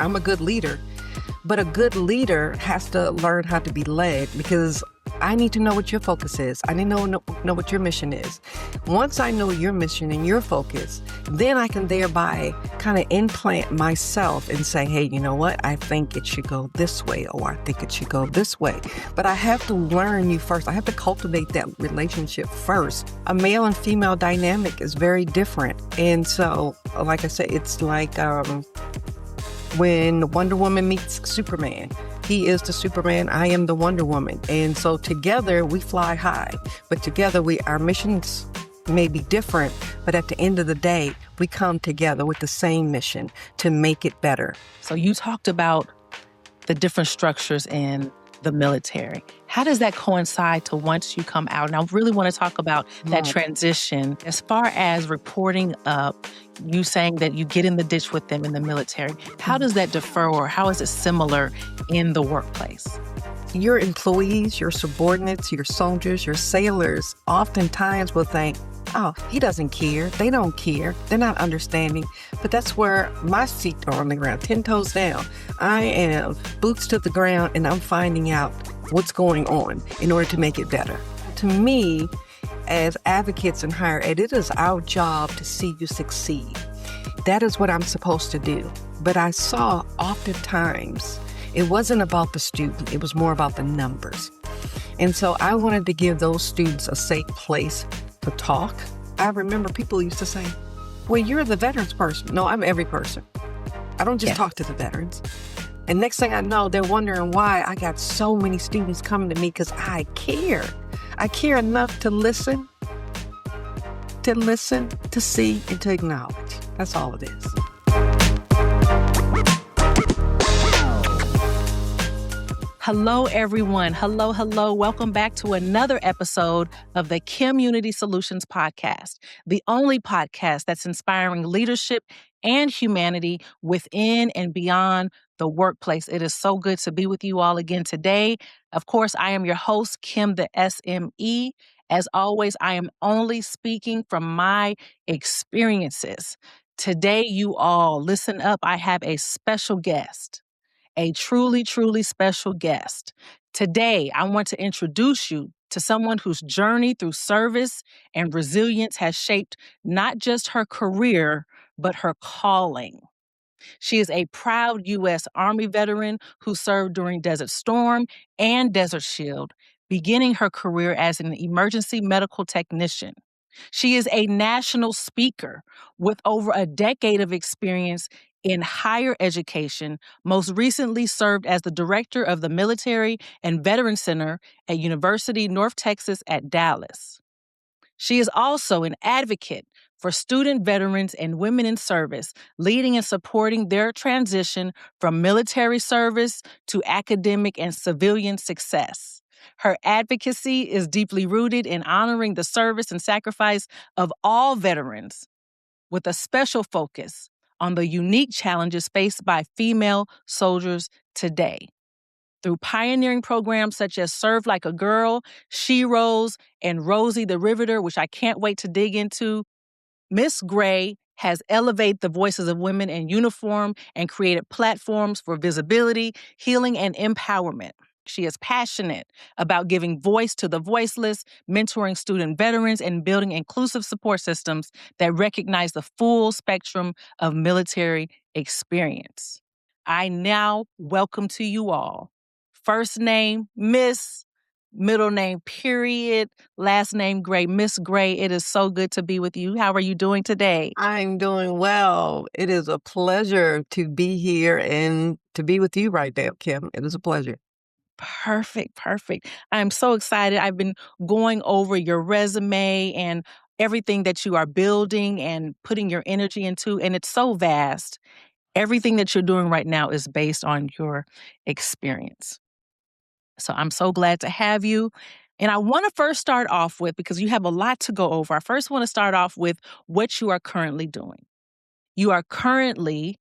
I'm a good leader, but a good leader has to learn how to be led, because I need to know what your focus is. I need to know what your mission is. Once I know your mission and your focus, then I can thereby kind of implant myself and say, hey, you know what? I think it should go this way, or I think it should go this way. But I have to learn you first. I have to cultivate that relationship first. A male and female dynamic is very different. And so, like I said, it's like when Wonder Woman meets Superman. He is the Superman, I am the Wonder Woman. And so together we fly high, but together our missions may be different, but at the end of the day, we come together with the same mission to make it better. So you talked about the different structures in the military. How does that coincide to once you come out? And I really want to talk about that transition as far as reporting up, you saying that you get in the ditch with them in the military. How does that differ, or how is it similar in the workplace? Your employees, your subordinates, your soldiers, your sailors oftentimes will think, oh, he doesn't care. They don't care. They're not understanding. But that's where my feet are on the ground, 10 toes down. I am boots to the ground, and I'm finding out what's going on in order to make it better. To me, as advocates in higher ed, it is our job to see you succeed. That is what I'm supposed to do. But I saw oftentimes it wasn't about the student. It was more about the numbers. And so I wanted to give those students a safe place to talk. I remember people used to say, well, you're the veterans person. No, I'm every person. I don't just talk to the veterans. And next thing I know, they're wondering why I got so many students coming to me, because I care. I care enough to listen, to see, and to acknowledge. That's all it is. Hello, everyone. Hello, hello. Welcome back to another episode of the KimUnity Soulutions podcast, the only podcast that's inspiring leadership and humanity within and beyond the workplace. It is so good to be with you all again today. Of course, I am your host, Kim the SME. As always, I am only speaking from my experiences. Today, you all, listen up. I have a special guest. A truly, truly special guest. Today, I want to introduce you to someone whose journey through service and resilience has shaped not just her career, but her calling. She is a proud U.S. Army veteran who served during Desert Storm and Desert Shield, beginning her career as an emergency medical technician. She is a national speaker with over a decade of experience in higher education, most recently served as the director of the Military and Veterans Center at University North Texas at Dallas. She is also an advocate for student veterans and women in service, leading and supporting their transition from military service to academic and civilian success. Her advocacy is deeply rooted in honoring the service and sacrifice of all veterans, with a special focus on the unique challenges faced by female soldiers today. Through pioneering programs such as Serve Like a Girl, She Rose, and Rosie the Riveter, which I can't wait to dig into, Ms. Gray has elevated the voices of women in uniform and created platforms for visibility, healing, and empowerment. She is passionate about giving voice to the voiceless, mentoring student veterans, and building inclusive support systems that recognize the full spectrum of military experience. I now welcome to you all. First name, Miss, middle name, period, last name, Gray. Miss Gray, it is so good to be with you. How are you doing today? I'm doing well. It is a pleasure to be here and to be with you right now, Kim. It is a pleasure. Perfect. I'm so excited. I've been going over your resume and everything that you are building and putting your energy into, and it's so vast. Everything that you're doing right now is based on your experience. So I'm so glad to have you. And I want to first start off with, because you have a lot to go over, I first want to start off with what you are currently doing. You are currently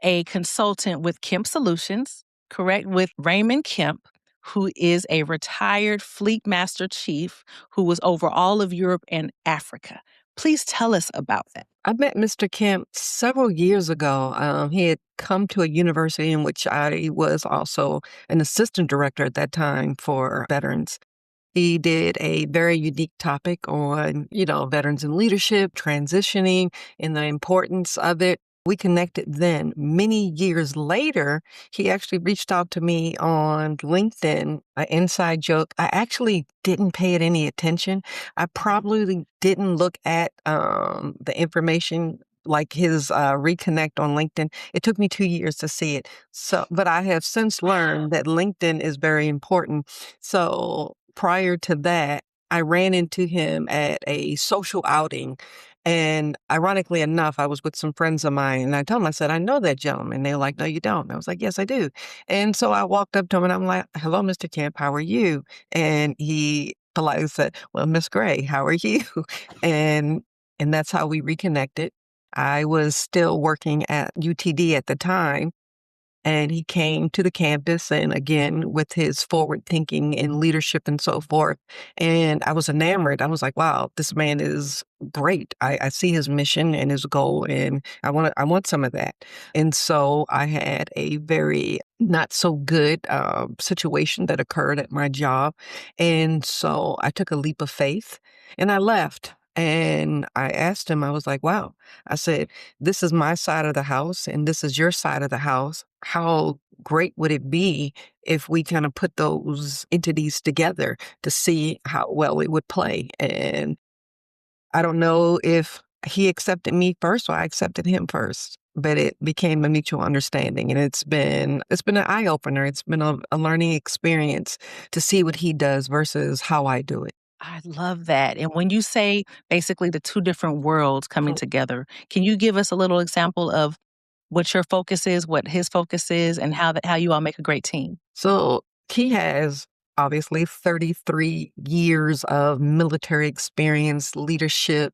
a consultant with KimUnity Solutions, correct? With Raymond Kemp, who is a retired Fleet Master Chief who was over all of Europe and Africa. Please tell us about that. I met Mr. Kemp several years ago. He had come to a university in which I was also an assistant director at that time for veterans. He did a very unique topic on, veterans in leadership, transitioning, and the importance of it. We connected then. Many years later, he actually reached out to me on LinkedIn, an inside joke. I actually didn't pay it any attention. I probably didn't look at the information like his reconnect on LinkedIn. It took me 2 years to see it. So, but I have since learned that LinkedIn is very important. So prior to that, I ran into him at a social outing. And ironically enough, I was with some friends of mine and I told them, I said, I know that gentleman. They were like, no, you don't. And I was like, yes, I do. And so I walked up to him and I'm like, hello, Mr. Kemp, how are you? And he politely said, well, Miss Gray, how are you? And and that's how we reconnected. I was still working at UTD at the time. And he came to the campus and again with his forward thinking and leadership and so forth. And I was enamored. I was like, wow, this man is great. I see his mission and his goal and I want some of that. And so I had a very not so good situation that occurred at my job. And so I took a leap of faith and I left. And I asked him, I was like, wow, I said, this is my side of the house and this is your side of the house. How great would it be if we kind of put those entities together to see how well it would play? And I don't know if he accepted me first or I accepted him first, but it became a mutual understanding. And it's been an eye opener. It's been a learning experience to see what he does versus how I do it. I love that. And when you say basically the two different worlds coming Mhm. together, can you give us a little example of what your focus is, what his focus is, and how you all make a great team? So he has obviously 33 years of military experience, leadership.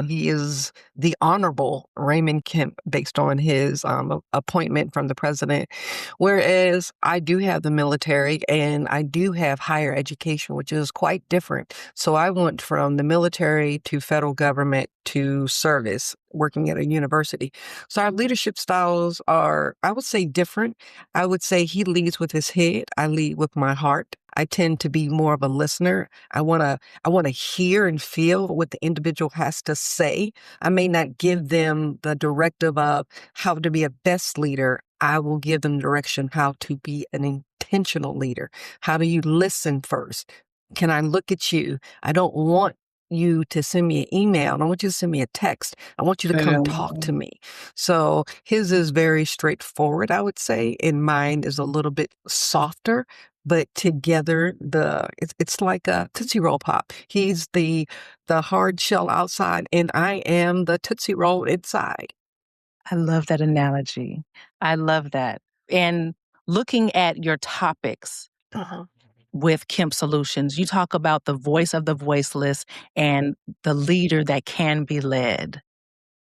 He is the Honorable Raymond Kemp based on his appointment from the president. Whereas I do have the military and I do have higher education, which is quite different. So I went from the military to federal government to service working at a university. So our leadership styles are, I would say, different. I would say he leads with his head. I lead with my heart. I tend to be more of a listener. I want to hear and feel what the individual has to say. I may not give them the directive of how to be a best leader. I will give them direction how to be an intentional leader. How do you listen first? Can I look at you? I don't want you to send me an email. I don't want you to send me a text. I want you to come talk to me. So his is very straightforward, I would say, and mine is a little bit softer. But together, it's like a Tootsie Roll Pop. He's the hard shell outside, and I am the Tootsie Roll inside. I love that analogy. I love that. And looking at your topics Uh-huh. with Kemp Solutions, you talk about the voice of the voiceless and the leader that can be led.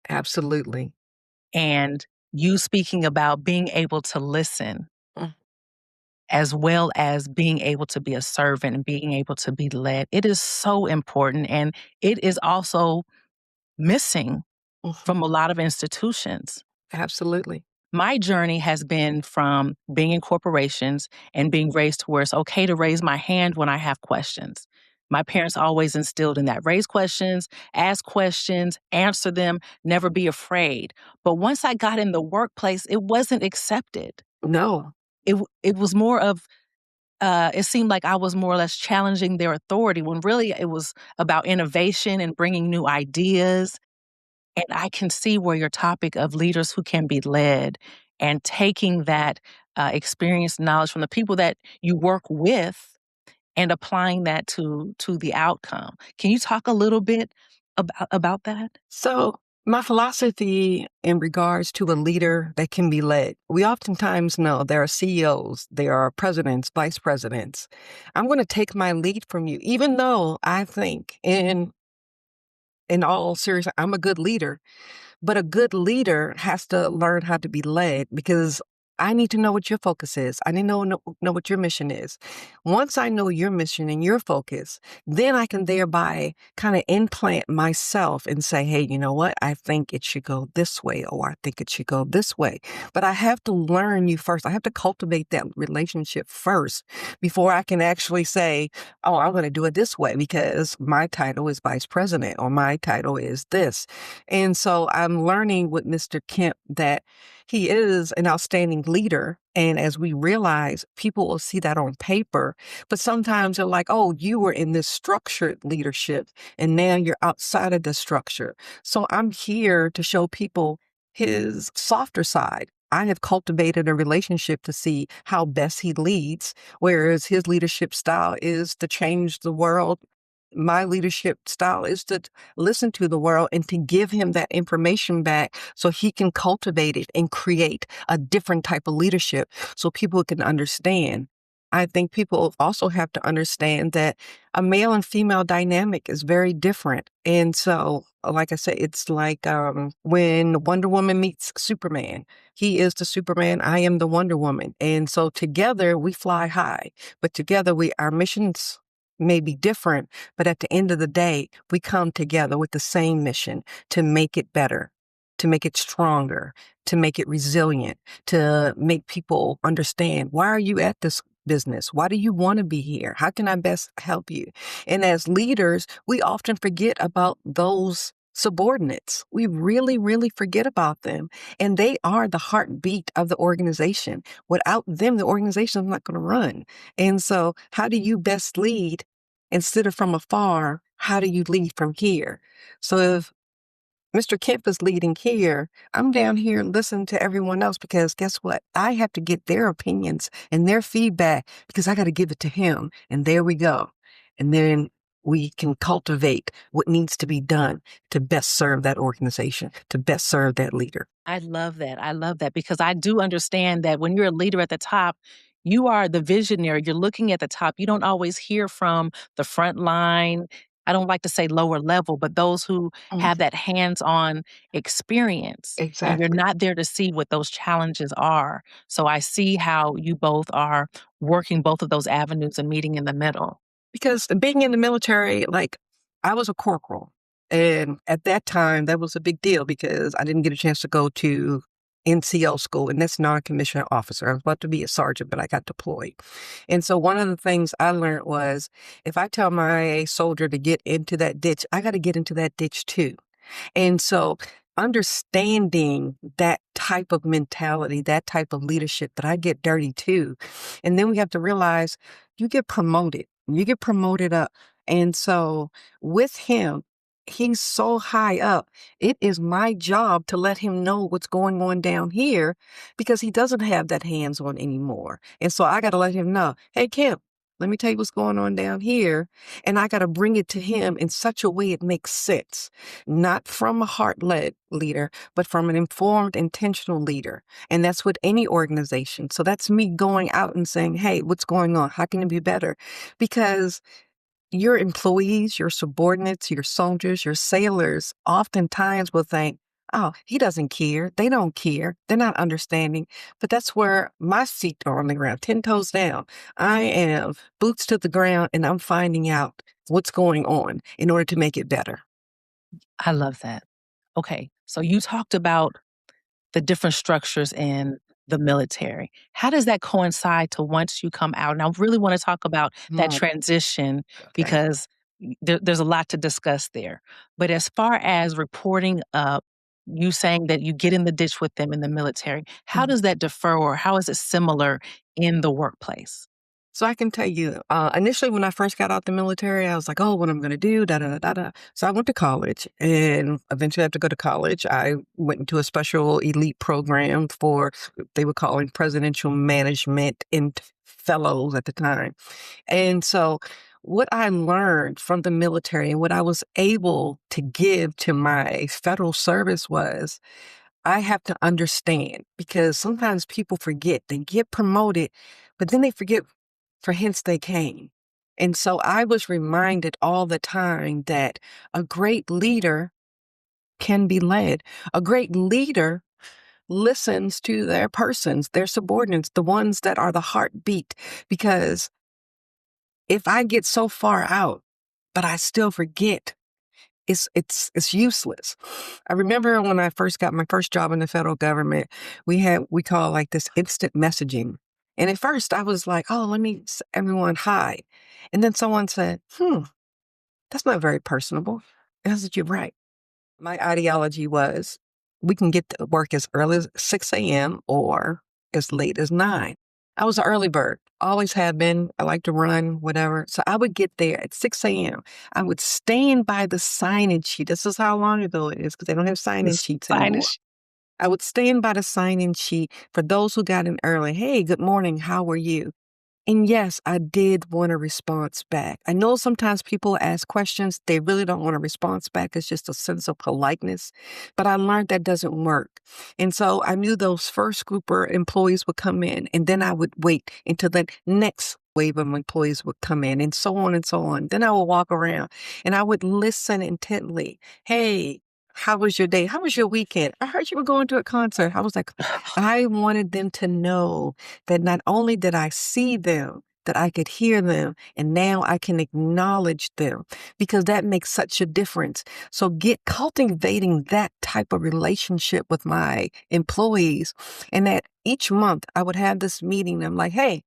Absolutely. And you speaking about being able to listen Mm, as well as being able to be a servant and being able to be led. It is so important. And it is also missing mhm. from a lot of institutions. Absolutely. My journey has been from being in corporations and being raised to where it's okay to raise my hand when I have questions. My parents always instilled in that raise questions, ask questions, answer them, never be afraid. But once I got in the workplace, it wasn't accepted. No. It was more of it seemed like I was more or less challenging their authority when really it was about innovation and bringing new ideas. And I can see where your topic of leaders who can be led and taking that experience knowledge from the people that you work with and applying that to the outcome. Can you talk a little bit about that? So, my philosophy in regards to a leader that can be led, we oftentimes know there are CEOs, there are presidents, vice presidents. I'm going to take my lead from you, even though I think in all seriousness, I'm a good leader. But a good leader has to learn how to be led because I need to know what your focus is. I need to know what your mission is. Once I know your mission and your focus, then I can thereby kind of implant myself and say, hey, you know what? I think it should go this way, or I think it should go this way. But I have to learn you first. I have to cultivate that relationship first before I can actually say, oh, I'm going to do it this way because my title is vice president or my title is this. And so I'm learning with Mr. Kemp that he is an outstanding leader. And as we realize, people will see that on paper, but sometimes they're like, oh, you were in this structured leadership and now you're outside of the structure. So I'm here to show people his softer side. I have cultivated a relationship to see how best he leads, whereas his leadership style is to change the world. My leadership style is to listen to the world and to give him that information back so he can cultivate it and create a different type of leadership so people can understand. I think people also have to understand that a male and female dynamic is very different. And so, like I said, it's like when Wonder Woman meets Superman. He is the Superman, I am the Wonder Woman. And so together we fly high, but together our missions may be different, but at the end of the day, we come together with the same mission to make it better, to make it stronger, to make it resilient, to make people understand, why are you at this business? Why do you want to be here? How can I best help you? And as leaders, we often forget about those subordinates. We really, really forget about them. And they are the heartbeat of the organization. Without them, the organization is not going to run. And so how do you best lead? Instead of from afar, how do you lead from here? So if Mr. Kemp is leading here, I'm down here listening to everyone else because guess what? I have to get their opinions and their feedback because I got to give it to him. And there we go. And then we can cultivate what needs to be done to best serve that organization, to best serve that leader. I love that. I love that because I do understand that when you're a leader at the top, you are the visionary. You're looking at the top. You don't always hear from the front line. I don't like to say lower level, but those who Mm, have that hands on experience. And you're exactly. not there to see what those challenges are. So I see how you both are working both of those avenues and meeting in the middle. Because being in the military, like I was a corporal. And at that time, that was a big deal because I didn't get a chance to go to NCO school, and that's non-commissioned officer. I was about to be a sergeant, but I got deployed. And so one of the things I learned was if I tell my soldier to get into that ditch, I got to get into that ditch too. And so understanding that type of mentality, that type of leadership that I get dirty too. And then we have to realize you get promoted up. And so with him, he's so high up. It is my job to let him know what's going on down here because he doesn't have that hands on anymore. And so I got to let him know, hey, Kim, let me tell you what's going on down here. And I got to bring it to him in such a way it makes sense, not from a heart-led leader, but from an informed, intentional leader. And that's with any organization. So that's me going out and saying, hey, what's going on? How can it be better? Because your employees, your subordinates, your soldiers, your sailors oftentimes will think, oh, he doesn't care. They don't care. They're not understanding. But that's where my feet are on the ground, 10 toes down. I am boots to the ground and I'm finding out what's going on in order to make it better. I love that. Okay. So you talked about the different structures in the military. How does that coincide to once you come out? And I really want to talk about that Mm, transition okay. because there's a lot to discuss there. But as far as reporting up, you saying that you get in the ditch with them in the military, how Mhm. does that differ or how is it similar in the workplace? So I can tell you, initially when I first got out the military, I was like, oh, what I'm going to do, da, da, da, da, da. So I went to college and eventually after go to college, I went into a special elite program for, they were calling presidential management and fellows at the time. And so what I learned from the military and what I was able to give to my federal service was I have to understand because sometimes people forget they get promoted, but then they forget for hence they came. And so I was reminded all the time that a great leader can be led. A great leader listens to their persons, their subordinates, the ones that are the heartbeat. Because if I get so far out, but I still forget, it's useless. I remember when I first got my first job in the federal government, we call like this instant messaging. And at first I was like, oh, let me everyone hi. And then someone said, that's not very personable. And I said, you're right. My ideology was we can get to work as early as 6 a.m. or as late as 9. I was an early bird, always have been. I like to run, whatever. So I would get there at 6 a.m. I would stand by the sign-in sheet. This is how long ago it is because they don't have sign-in sheets anymore. I would stand by the sign-in sheet for those who got in early. Hey, good morning. How are you? And yes, I did want a response back. I know sometimes people ask questions, they really don't want a response back. It's just a sense of politeness. But I learned that doesn't work. And so I knew those first group of employees would come in, and then I would wait until the next wave of employees would come in, and so on and so on. Then I would walk around and I would listen intently. Hey, how was your day? How was your weekend? I heard you were going to a concert. I was like, I wanted them to know that not only did I see them, that I could hear them, and now I can acknowledge them because that makes such a difference. So cultivating that type of relationship with my employees, and that each month I would have this meeting. I'm like, hey,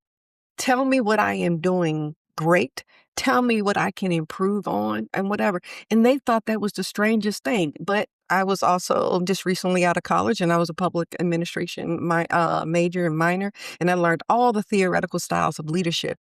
tell me what I am doing great. Tell me what I can improve on and whatever. And they thought that was the strangest thing. But I was also just recently out of college and I was a public administration major and minor. And I learned all the theoretical styles of leadership,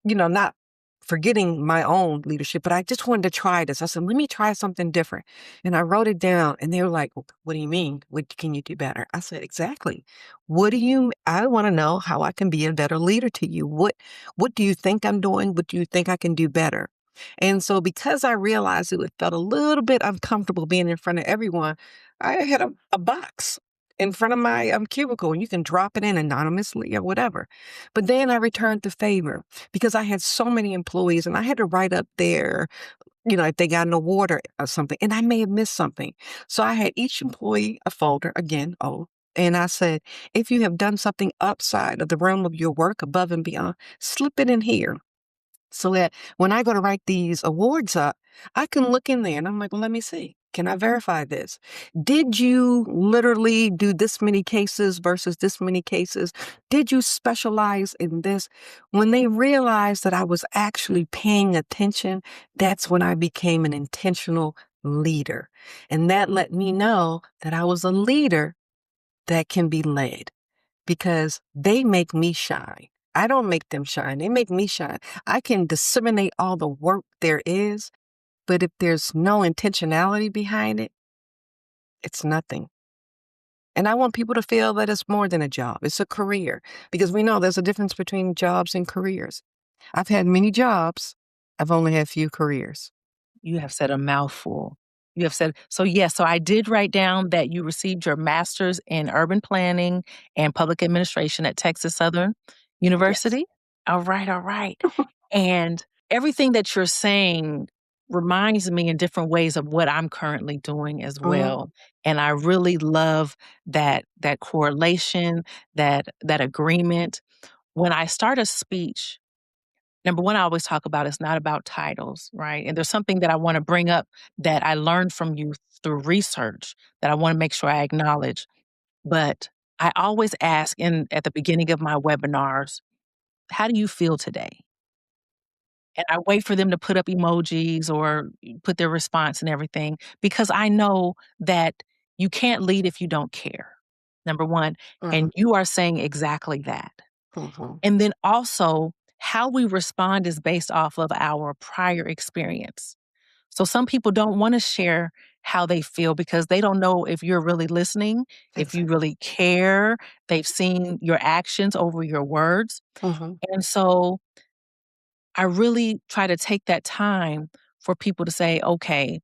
not forgetting my own leadership, but I just wanted to try this. I said, let me try something different. And I wrote it down and they were like, what do you mean? What can you do better? I said, exactly. I want to know how I can be a better leader to you. What do you think I'm doing? What do you think I can do better? And so because I realized it felt a little bit uncomfortable being in front of everyone, I had a box in front of my cubicle, and you can drop it in anonymously or whatever. But then I returned the favor because I had so many employees and I had to write up their, if they got an award or something, and I may have missed something. So I had each employee a folder, again, and I said, if you have done something outside of the realm of your work, above and beyond, slip it in here. So that when I go to write these awards up, I can look in there and I'm like, well, let me see. Can I verify this? Did you literally do this many cases versus this many cases? Did you specialize in this? When they realized that I was actually paying attention, that's when I became an intentional leader. And that let me know that I was a leader that can be led because they make me shine. I don't make them shine. They make me shine. I can disseminate all the work there is, but if there's no intentionality behind it, it's nothing. And I want people to feel that it's more than a job. It's a career because we know there's a difference between jobs and careers. I've had many jobs. I've only had few careers. You have said a mouthful. You have said, so yes, so I did write down that you received your master's in urban planning and public administration at Texas Southern University. Yes. All right, all right. And everything that you're saying reminds me in different ways of what I'm currently doing as well. And I really love that correlation, that agreement. When I start a speech, number one, I always talk about it's not about titles, right? And there's something that I want to bring up that I learned from you through research that I want to make sure I acknowledge. But I always ask at the beginning of my webinars, how do you feel today? And I wait for them to put up emojis or put their response and everything because I know that you can't lead if you don't care, number one. And you are saying exactly that. And then also, how we respond is based off of our prior experience. So some people don't want to share how they feel because they don't know if you're really listening, if you really care. They've seen your actions over your words. And so I really try to take that time for people to say, okay,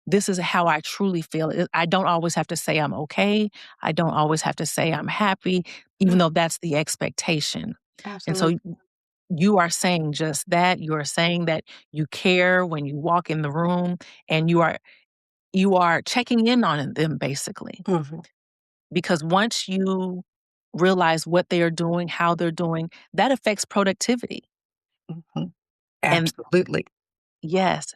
this is how I truly feel. I don't always have to say I'm okay. I don't always have to say I'm happy, even though that's the expectation. And so Absolutely. you are saying just that. You are saying that you care when you walk in the room and you are checking in on them basically. because once you realize what they are doing, how they're doing, that affects productivity. Mhm. And Absolutely. yes,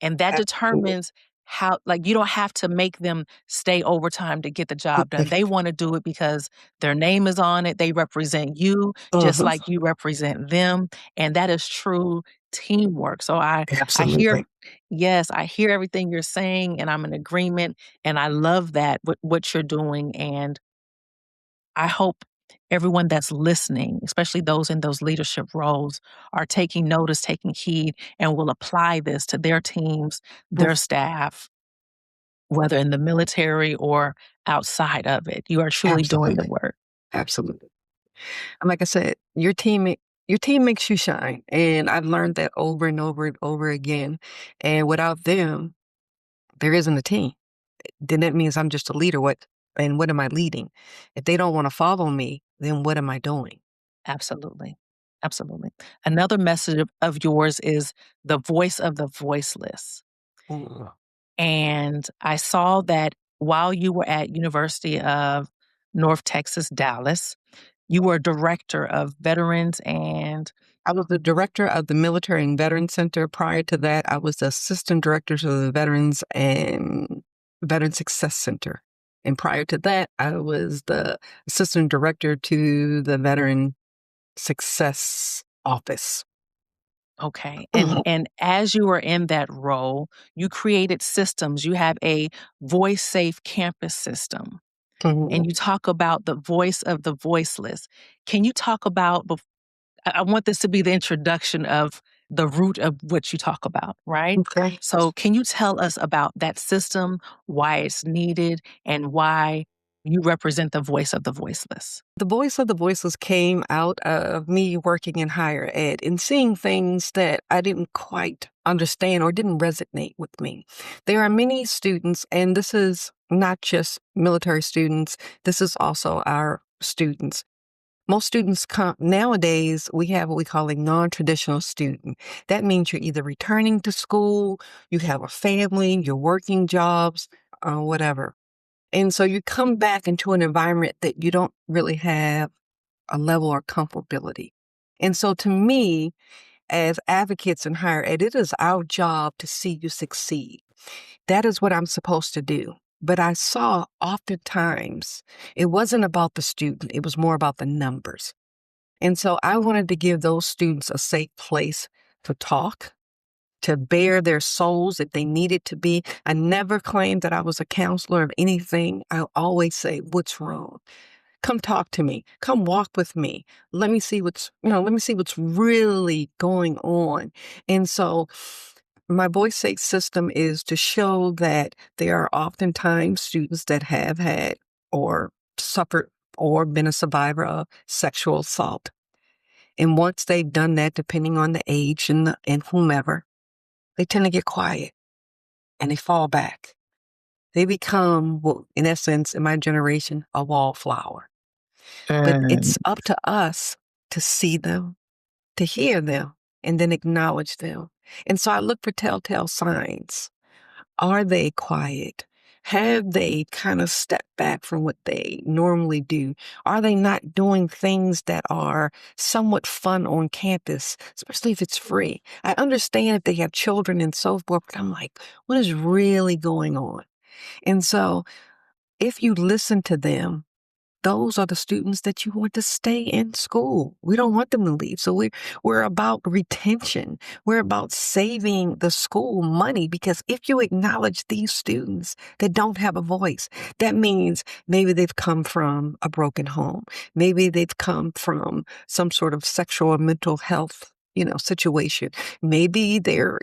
and that Absolutely. determines how, like, you don't have to make them stay overtime to get the job done. They want to do it because their name is on it. They represent you just Mhm. like you represent them. And that is true teamwork. So I hear, Absolutely. yes, I hear everything you're saying and I'm in agreement. And I love that, what you're doing. And I hope everyone that's listening, especially those in those leadership roles, are taking notice, taking heed, and will apply this to their teams, Mm, their staff, whether in the military or outside of it. You are truly doing the absolutely. work. Absolutely. And like I said, your team makes you shine, and I've learned that over and over and over again. And without them, there isn't a team. Then that means I'm just a leader. What am I leading? If they don't want to follow me, then what am I doing? Absolutely. Absolutely. Another message of yours is the voice of the voiceless. Mm. And I saw that while you were at University of North Texas, Dallas, you were director of veterans and I was the director of the Military and Veterans Center. Prior to that, I was the assistant director to the Veterans and Veteran Success Center. And prior to that, I was the assistant director to the Veteran Success Office. okay. Mhm. And as you were in that role, you created systems. You have a voice safe campus system. And Mhm. you talk about the voice of the voiceless. Can you talk about I want this to be the introduction of the root of what you talk about, right? Okay. So, can you tell us about that system, why it's needed, and why you represent the voice of the voiceless? The voice of the voiceless came out of me working in higher ed and seeing things that I didn't quite understand or didn't resonate with me. There are many students, and this is not just military students, this is also our students. Most students come nowadays, we have what we call a non-traditional student. That means you're either returning to school, you have a family, you're working jobs, or whatever. And so you come back into an environment that you don't really have a level of comfortability. And so to me, as advocates in higher ed, it is our job to see you succeed. That is what I'm supposed to do. But I saw oftentimes it wasn't about the student, it was more about the numbers. And so I wanted to give those students a safe place to talk, to bare their souls if they needed to be. I never claimed that I was a counselor of anything. I always say, what's wrong? Come talk to me. Come walk with me. Let me see what's really going on. And so my voice safe system is to show that there are oftentimes students that have had or suffered or been a survivor of sexual assault. And once they've done that, depending on the age and whomever, they tend to get quiet and they fall back. They become, well, in essence, in my generation, a wallflower. But Mm. it's up to us to see them, to hear them, and then acknowledge them. And so I look for telltale signs. Are they quiet? Have they kind of stepped back from what they normally do? Are they not doing things that are somewhat fun on campus, especially if it's free? I understand if they have children and so forth, but I'm like, what is really going on? And so if you listen to them, those are the students that you want to stay in school. We don't want them to leave. So we're about retention. We're about saving the school money because if you acknowledge these students that don't have a voice, that means maybe they've come from a broken home. Maybe they've come from some sort of sexual or mental health situation. Maybe they're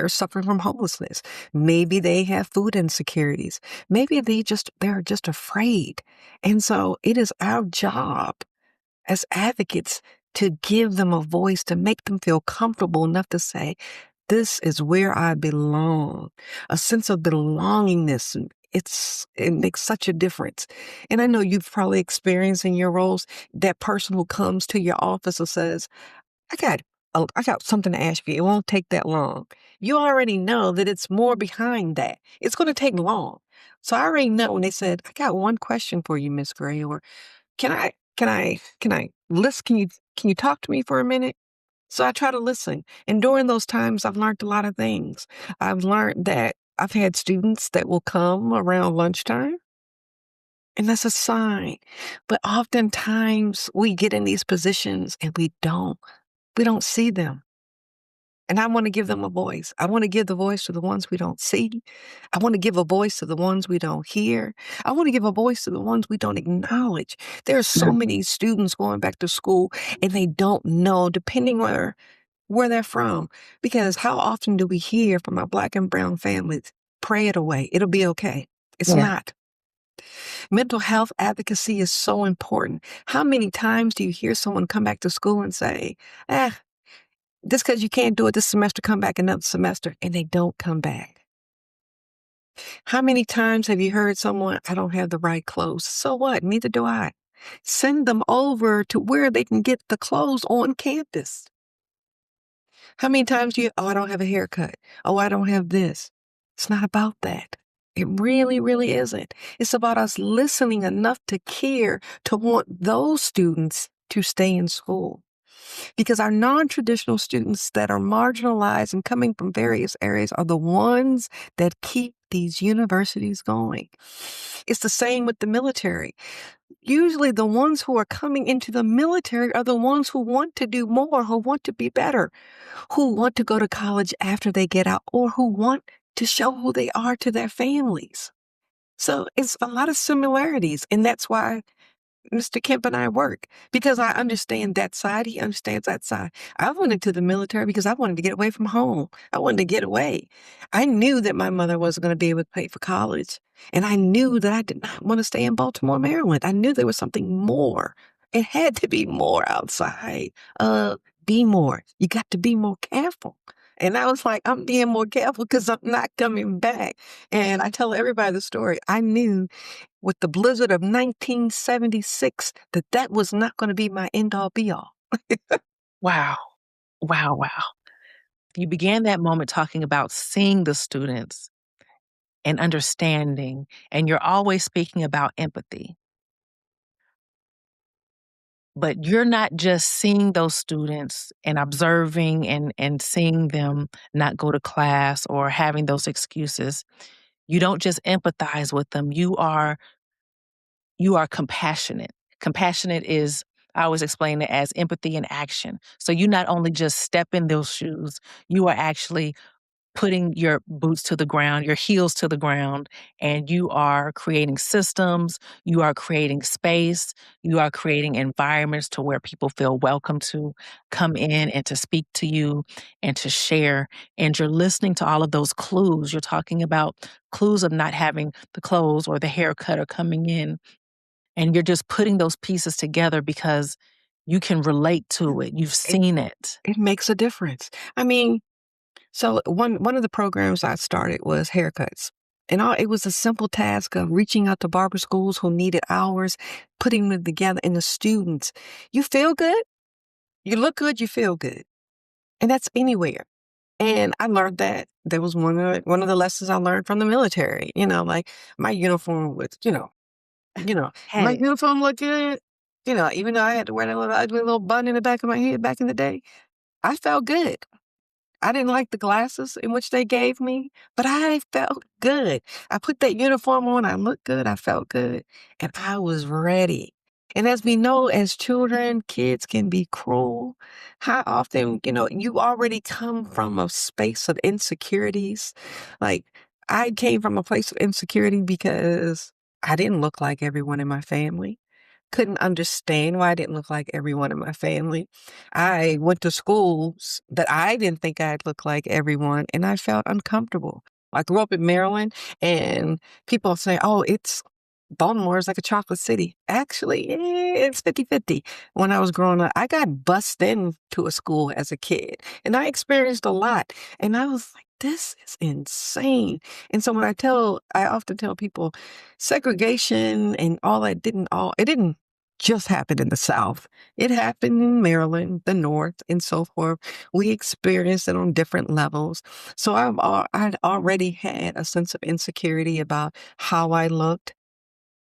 suffering from homelessness. Maybe they have food insecurities. Maybe they're just afraid. And so it is our job as advocates to give them a voice, to make them feel comfortable enough to say, this is where I belong. A sense of belongingness. It makes such a difference. And I know you've probably experienced in your roles that person who comes to your office and says, I got something to ask you. It won't take that long. You already know that it's more behind that. It's going to take long, So I already know when they said, I got one question for you, Miss Gray, or can I listen? Can you talk to me for a minute? So I try to listen. And during those times, I've learned a lot of things. I've learned that I've had students that will come around lunchtime, and that's a sign. But oftentimes we get in these positions and we don't see them. And I want to give them a voice. I want to give the voice to the ones we don't see. I want to give a voice to the ones we don't hear. I want to give a voice to the ones we don't acknowledge. There are so many students going back to school and they don't know, depending on where they're from. Because how often do we hear from our Black and brown families, pray it away, it'll be okay. It's Yeah. not. Mental health advocacy is so important. How many times do you hear someone come back to school and say, just because you can't do it this semester, come back another semester, and they don't come back? How many times have you heard someone, I don't have the right clothes? So what? Neither do I. Send them over to where they can get the clothes on campus. How many times do you, I don't have a haircut. Oh, I don't have this. It's not about that. It really, really isn't. It's about us listening enough to care to want those students to stay in school. Because our non-traditional students that are marginalized and coming from various areas are the ones that keep these universities going. It's the same with the military. Usually the ones who are coming into the military are the ones who want to do more, who want to be better, who want to go to college after they get out, or who want to show who they are to their families. So it's a lot of similarities, and that's why Mr. Kemp and I work, because I understand that side. He understands that side. I went into the military because I wanted to get away from home. I wanted to get away. I knew that my mother wasn't going to be able to pay for college. And I knew that I did not want to stay in Baltimore, Maryland. I knew there was something more. It had to be more outside. Be more. You got to be more careful. And I was like, I'm being more careful because I'm not coming back. And I tell everybody the story. I knew with the blizzard of 1976 that was not going to be my end-all be-all. Wow. Wow. Wow. You began that moment talking about seeing the students and understanding, and you're always speaking about empathy. But you're not just seeing those students and observing and seeing them not go to class or having those excuses. You don't just empathize with them. You are compassionate. Compassionate is, I always explain it as empathy in action. So you not only just step in those shoes, you are actually putting your boots to the ground, your heels to the ground, and you are creating systems, you are creating space, you are creating environments to where people feel welcome to come in and to speak to you and to share. And you're listening to all of those clues. You're talking about clues of not having the clothes or the haircut or coming in. And you're just putting those pieces together because you can relate to it. You've seen it. It makes a difference. I mean, so one of the programs I started was haircuts. And it was a simple task of reaching out to barber schools who needed hours, putting them together, and the students. You feel good, you look good, you feel good. And that's anywhere. And I learned that. That was one of the lessons I learned from the military. Like my uniform was, Had my it. uniform looked good. Even though I had to wear that little ugly little bun in the back of my head back in the day, I felt good. I didn't like the glasses in which they gave me, but I felt good. I put that uniform on, I looked good, I felt good, and I was ready. And as we know, as children, kids can be cruel. How often, you already come from a space of insecurities. Like, I came from a place of insecurity because I didn't look like everyone in my family. Couldn't understand why I didn't look like everyone in my family. I went to schools that I didn't think I'd look like everyone, and I felt uncomfortable. I grew up in Maryland, and people say, oh, Baltimore is like a chocolate city. Actually, it's 50-50. When I was growing up, I got bussed into a school as a kid, and I experienced a lot. And I was like, this is insane. And so I often tell people segregation and all that it didn't just happened in the South. It happened in Maryland, the North, and so forth. We experienced it on different levels. So I'd already had a sense of insecurity about how I looked,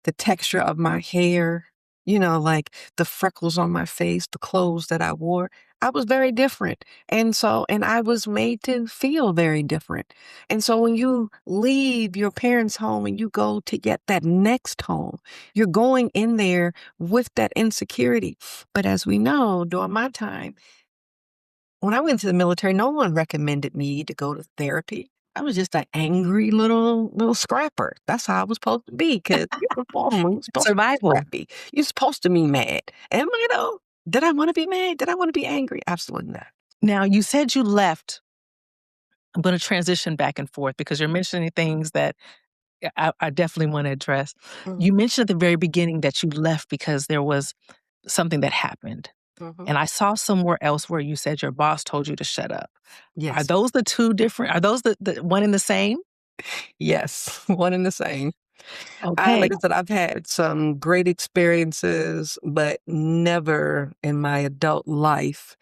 the texture of my hair, like the freckles on my face, the clothes that I wore. I was very different. And I was made to feel very different. And so when you leave your parents' home and you go to get that next home, you're going in there with that insecurity. But as we know, during my time, when I went to the military, no one recommended me to go to therapy. I was just an angry little scrapper. That's how I was supposed to be, because you're a foreman, you're supposed to be Survival. scrappy. You're supposed to be mad. Am I though? Did I want to be mad? Did I want to be angry? Absolutely not. Now, you said you left. I'm going to transition back and forth because you're mentioning things that I definitely want to address. You mentioned at the very beginning that you left because there was something that happened. Mm-hmm. And I saw somewhere else where you said your boss told you to shut up. Yes. Are those the two different? Are those the one and the same? Yes, one and the same. Okay. Like I said, I've had some great experiences, but never in my adult life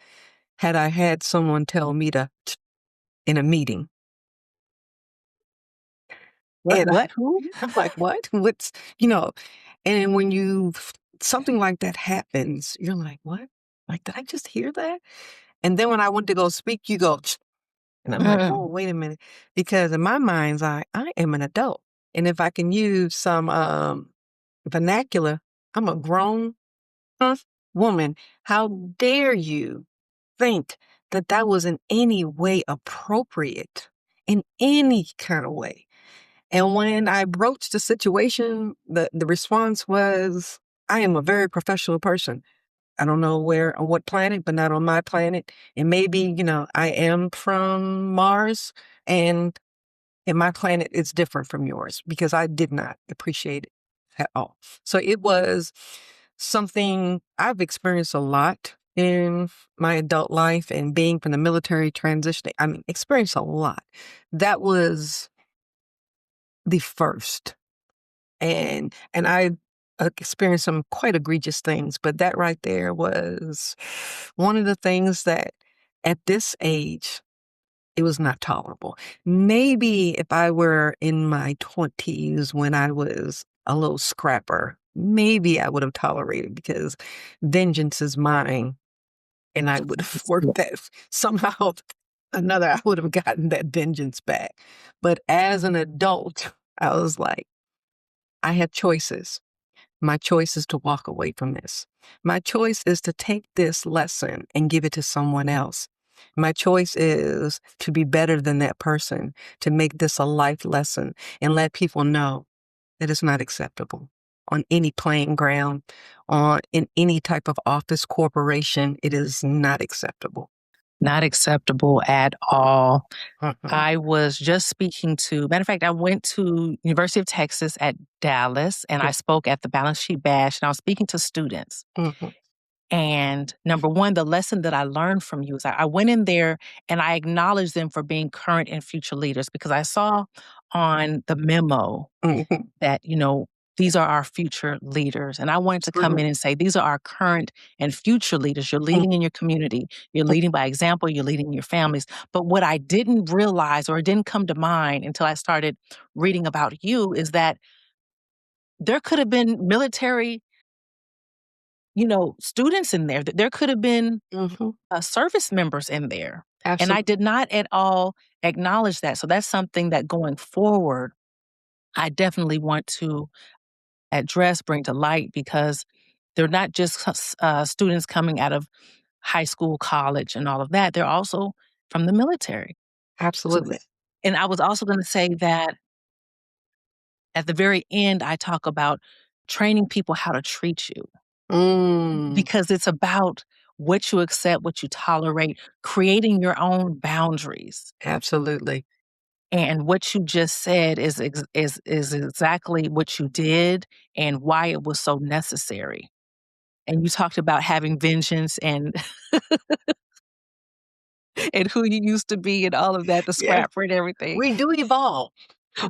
had I had someone tell me to in a meeting. And What? Who? I'm like, what? And when something like that happens, you're like, what? Like, did I just hear that? And then when I went to go speak, you go, and I'm like, oh, wait a minute. Because in my mind's eye, I am an adult. And if I can use some vernacular, I'm a grown woman. How dare you think that that was in any way appropriate in any kind of way? And when I broached the situation, the response was, I am a very professional person. I don't know where on what planet, but not on my planet. And maybe, I am from Mars, and in my planet it's different from yours, because I did not appreciate it at all. So it was something I've experienced a lot in my adult life, and being from the military transitioning, experienced a lot. That was the first. And I experienced some quite egregious things, but that right there was one of the things that at this age, it was not tolerable. Maybe if I were in my 20s when I was a little scrapper, maybe I would have tolerated, because vengeance is mine, and I would have worked that somehow another, I would have gotten that vengeance back. But as an adult, I was like, I have choices. My choice is to walk away from this. My choice is to take this lesson and give it to someone else. My choice is to be better than that person, to make this a life lesson and let people know that it's not acceptable on any playing ground, or in any type of office, corporation. It is not acceptable. Not acceptable at all. Mhm. I was just speaking to, matter of fact, I went to University of Texas at Dallas, and I spoke at the Balance Sheet Bash, and I was speaking to students. Mhm. And number one, the lesson that I learned from you is I went in there and I acknowledged them for being current and future leaders, because I saw on the memo Mhm. that, these are our future leaders. And I wanted to come in and say, these are our current and future leaders. You're leading in your community. You're leading by example. You're leading your families. But what I didn't realize, or it didn't come to mind until I started reading about you, is that there could have been military, students in there. There could have been Mhm. service members in there. And I Absolutely. did not at all acknowledge that. So that's something that going forward, I definitely want to address, bring to light, because they're not just students coming out of high school, college, and all of that. They're also from the military. So, Absolutely. and I was also going to say that at the very end, I talk about training people how to treat you, Mm. because it's about what you accept, what you tolerate, creating your own boundaries. Absolutely. And what you just said is exactly what you did and why it was so necessary. And you talked about having vengeance and and who you used to be and all of that, the Yeah. scrapper and everything. We do evolve.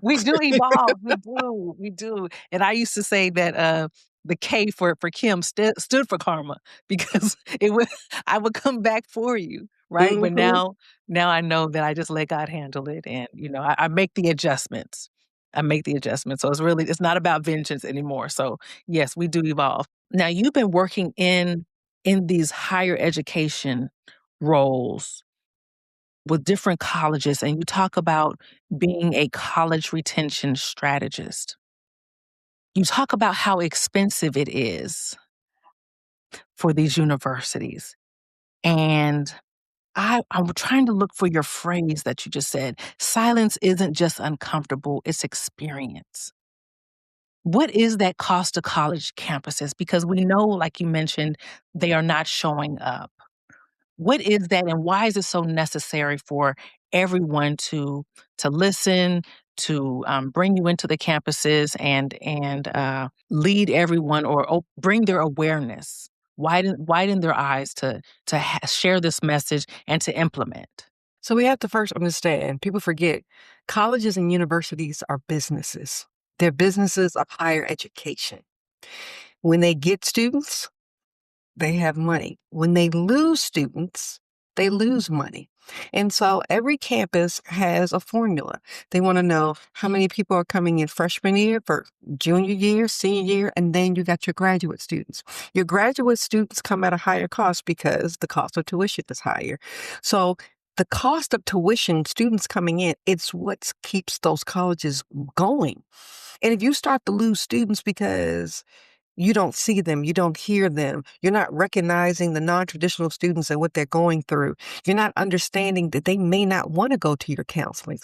We do evolve. We do. We do. And I used to say that the K for Kim stood for karma because it would I would come back for you, right? But Mm-hmm. now I know that I just let God handle it, and I make the adjustments. I make the adjustments. So it's not about vengeance anymore. So yes, we do evolve. Now you've been working in these higher education roles with different colleges, and you talk about being a college retention strategist. You talk about how expensive it is for these universities. And I'm trying to look for your phrase that you just said. Silence isn't just uncomfortable, it's experience. What is that cost to college campuses? Because we know, like you mentioned, they are not showing up. What is that, and why is it so necessary for everyone to listen, to bring you into the campuses and lead everyone or bring their awareness, widen their eyes to share this message and to implement? So we have to first understand, people forget, colleges and universities are businesses. They're businesses of higher education. When they get students, they have money. When they lose students, they lose money. And so every campus has a formula. They want to know how many people are coming in freshman year, for junior year, senior year, and then you got your graduate students. Your graduate students come at a higher cost because the cost of tuition is higher. So the cost of tuition, students coming in, it's what keeps those colleges going. And if you start to lose students because you don't see them, you don't hear them, you're not recognizing the non-traditional students and what they're going through, you're not understanding that they may not want to go to your counseling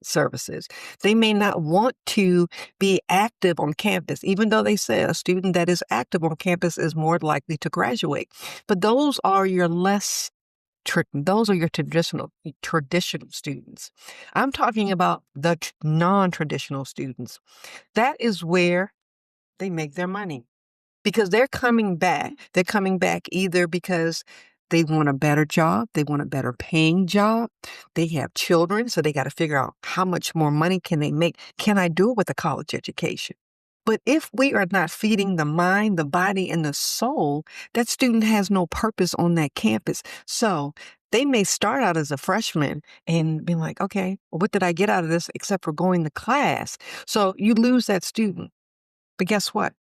services. They may not want to be active on campus, even though they say a student that is active on campus is more likely to graduate. But those are your those are your traditional students. I'm talking about the non-traditional students. That is where they make their money. Because they're coming back. They're coming back either because they want a better job, they want a better paying job, they have children, so they got to figure out how much more money can they make. Can I do it with a college education? But if we are not feeding the mind, the body, and the soul, that student has no purpose on that campus. So they may start out as a freshman and be like, okay, well, what did I get out of this except for going to class? So you lose that student. But guess what?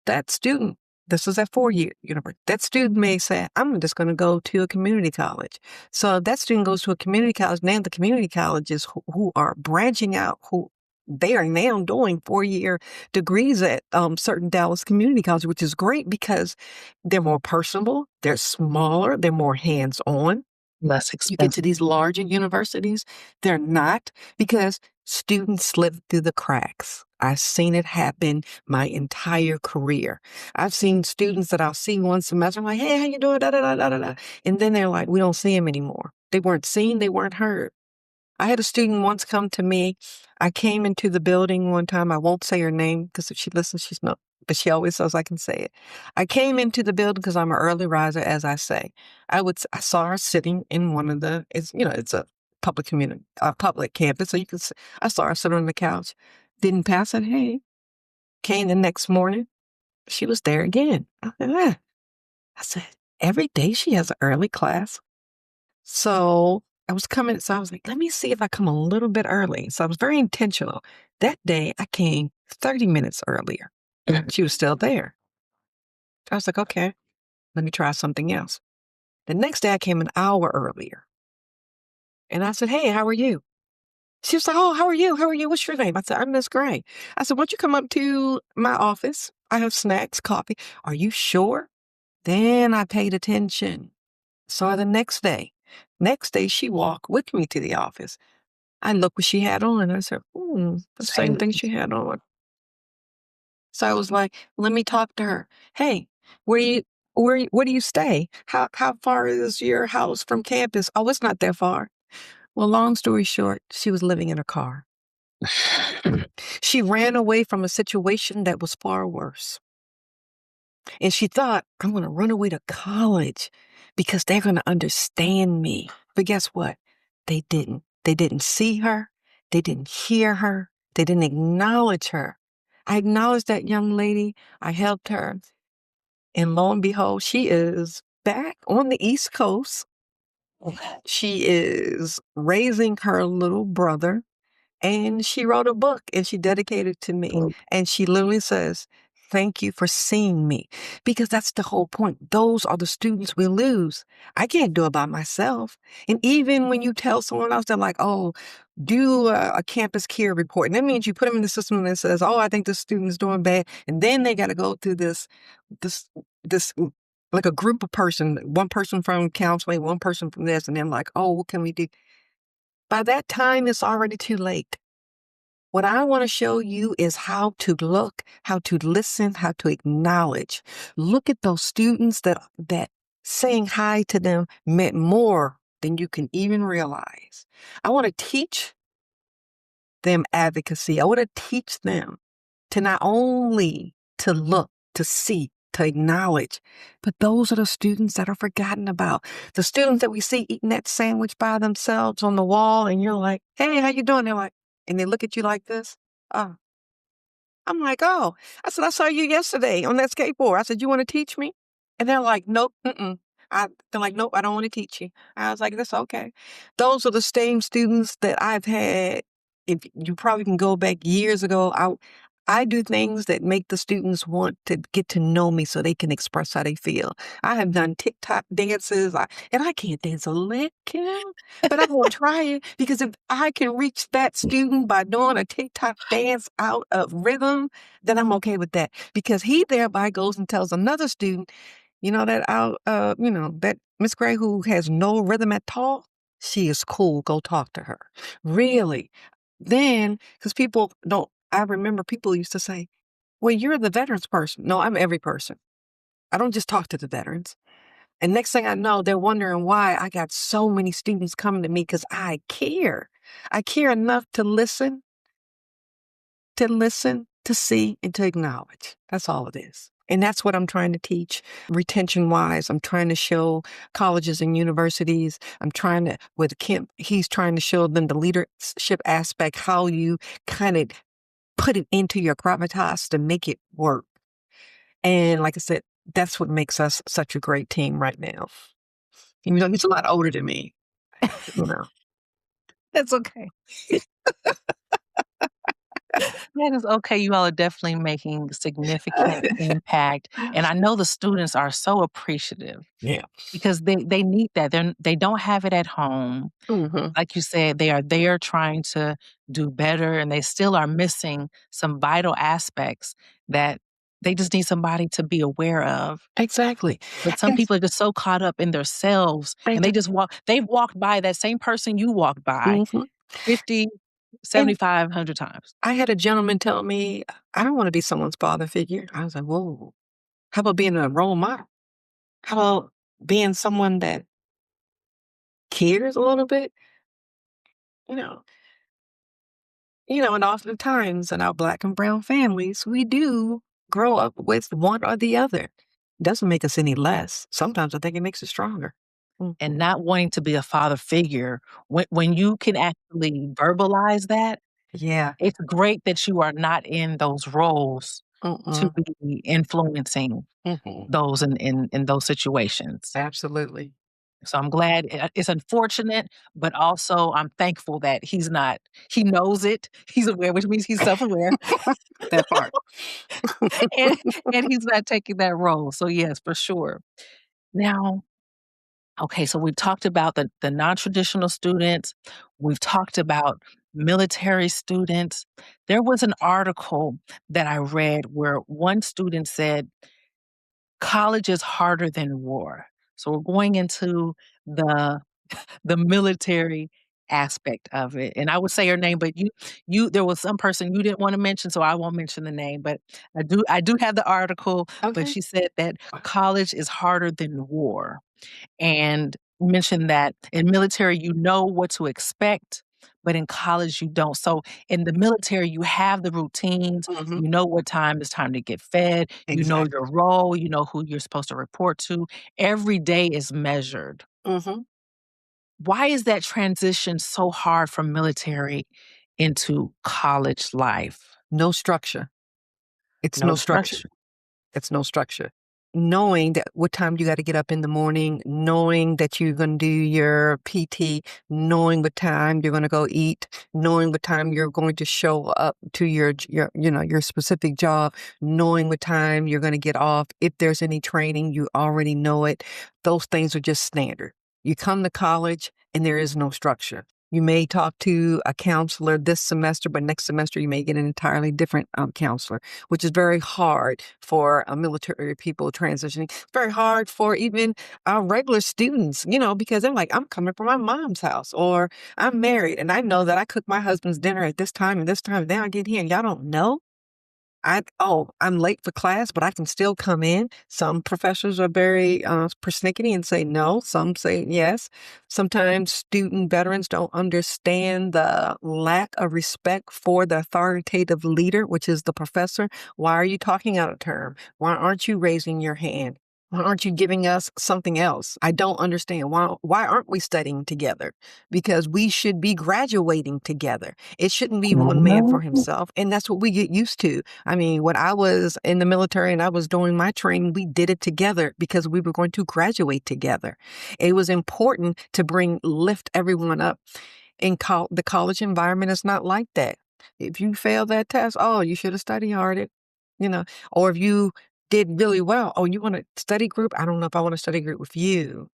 That student, this is at 4-year university, that student may say, I'm just going to go to a community college. So if that student goes to a community college, now the community colleges who are branching out, who they are now doing 4-year degrees at certain Dallas community colleges, which is great because they're more personable, they're smaller, they're more hands-on. Less You get to expensive. these larger universities, they're not, because students slip through the cracks. I've seen it happen my entire career. I've seen students that I'll see one semester, I'm like, hey, how you doing? Da, da, da, da, da, da. And then they're like, we don't see them anymore. They weren't seen, they weren't heard. I had a student once come to me. I came into the building one time. I won't say her name because if she listens, she's not, but she always says I can say it. I came into the building because I'm an early riser, as I say. I saw her sitting in one of it's a public campus. So I saw her sitting on the couch. Didn't pass it. Hey, came the next morning. She was there again. I said, every day she has an early class. So I was like, let me see if I come a little bit early. So I was very intentional. That day I came 30 minutes earlier. She was still there. I was like, okay, let me try something else. The next day I came an hour earlier. And I said, hey, how are you? She was like, oh, how are you? How are you? What's your name? I said, I'm Miss Gray. I said, why don't you come up to my office? I have snacks, coffee. Are you sure? Then I paid attention. Saw her the next day. Next day, she walked with me to the office. I looked what she had on. I said, the same thing she had on. So I was like, let me talk to her. Hey, where do you stay? How far is your house from campus? Oh, it's not that far. Well, long story short, she was living in a car. She ran away from a situation that was far worse. And she thought, I'm going to run away to college because they're going to understand me. But guess what? They didn't. They didn't see her. They didn't hear her. They didn't acknowledge her. I acknowledged that young lady. I helped her. And lo and behold, she is back on the East Coast. She is raising her little brother. And she wrote a book and she dedicated it to me. And she literally says, thank you for seeing me. Because that's the whole point. Those are the students we lose. I can't do it by myself. And even when you tell someone else, they're like, oh, do a campus care report. And that means you put them in the system that says, oh, I think this student is doing bad. And then they got to go through this, like a group of one person from counseling, one person from this, and then like, oh, what can we do? By that time, it's already too late. What I want to show you is how to look, how to listen, how to acknowledge. Look at those students that saying hi to them meant more than you can even realize. I want to teach them advocacy. I want to teach them to not only to look, to see, to acknowledge, but those are the students that are forgotten about. The students that we see eating that sandwich by themselves on the wall, and you're like, hey, how you doing? They're like, and they look at you like this. Oh, I'm like, oh, I said, I saw you yesterday on that skateboard. I said, you want to teach me? And they're like, nope, they're like, nope, I don't want to teach you. I was like, that's okay. Those are the same students that I've had. If you probably can go back years ago, I do things that make the students want to get to know me so they can express how they feel. I have done TikTok dances, and I can't dance a lick, Kim, but I'm going to try it because if I can reach that student by doing a TikTok dance out of rhythm, then I'm okay with that because he thereby goes and tells another student, that Miss Gray who has no rhythm at all, she is cool. Go talk to her. Really? Then, because I remember people used to say, well, you're the veterans person. No, I'm every person. I don't just talk to the veterans. And next thing I know, they're wondering why I got so many students coming to me because I care. I care enough to listen, to see, and to acknowledge. That's all it is. And that's what I'm trying to teach retention wise. I'm trying to show colleges and universities. With Kim, he's trying to show them the leadership aspect, how you kind of put it into your gravitas to make it work. And like I said, that's what makes us such a great team right now. Even though he's a lot older than me, you know. That's okay. That is okay. You all are definitely making significant impact. And I know the students are so appreciative. Yeah. Because they need that. They don't have it at home. Mm-hmm. Like you said, they are there trying to do better, and they still are missing some vital aspects that they just need somebody to be aware of. Exactly. But some And people are just so caught up in themselves, and they've walked by that same person you walked by mm-hmm. 50, And 75, 100 times. I had a gentleman tell me, I don't want to be someone's father figure. I was like, whoa, how about being a role model? How about being someone that cares a little bit? You know, and oftentimes in our Black and brown families, we do grow up with one or the other. Doesn't make us any less. Sometimes I think it makes us stronger. And Mhm. not wanting to be a father figure, when you can actually verbalize that, Yeah. it's great that you are not in those roles to Mm-mm. be influencing Mhm. those in those situations. Absolutely. So I'm glad it's unfortunate, but also I'm thankful that he knows it, he's aware, which means he's self-aware, That part. and and he's not taking that role. So yes, for sure. Now, okay, so we've talked about the non-traditional students, we've talked about military students. There was an article that I read where one student said, "College is harder than war." So we're going into the military aspect of it. And I would say her name, but you there was some person you didn't want to mention, so I won't mention the name, but I do have the article, but Okay. she said that college is harder than war and mentioned that in military you know what to expect, but in college you don't. So in the military you have the routines, Mhm. you know what time is time to get fed, you know your Exactly. role, you know who you're supposed to report to. Every day is measured. Mhm. Why is that transition so hard from military into college life? No structure. It's No no structure. structure. It's no structure. Knowing that what time you got to get up in the morning, knowing that you're going to do your PT, knowing what time you're going to go eat, knowing what time you're going to show up to your specific job, knowing what time you're going to get off. If there's any training, you already know it. Those things are just standard. You come to college and there is no structure. You may talk to a counselor this semester, but next semester you may get an entirely different counselor, which is very hard for military people transitioning. It's very hard for even regular students, because they're like, I'm coming from my mom's house, or I'm married and I know that I cook my husband's dinner at this time and this time. Then I get here and y'all don't know. I'm late for class, but I can still come in. Some professors are very persnickety and say no. Some say yes. Sometimes student veterans don't understand the lack of respect for the authoritative leader, which is the professor. Why are you talking out of term? Why aren't you raising your hand? Why aren't you giving us something else? I don't understand. Why aren't we studying together? Because we should be graduating together. It shouldn't be one man for himself. And that's what we get used to. I mean, when I was in the military and I was doing my training, we did it together because we were going to graduate together. It was important to lift everyone up. In the college environment, it's not like that. If you fail that test, oh, you should have studied harder, or if you did really well, oh, you want a study group? I don't know if I want a study group with you.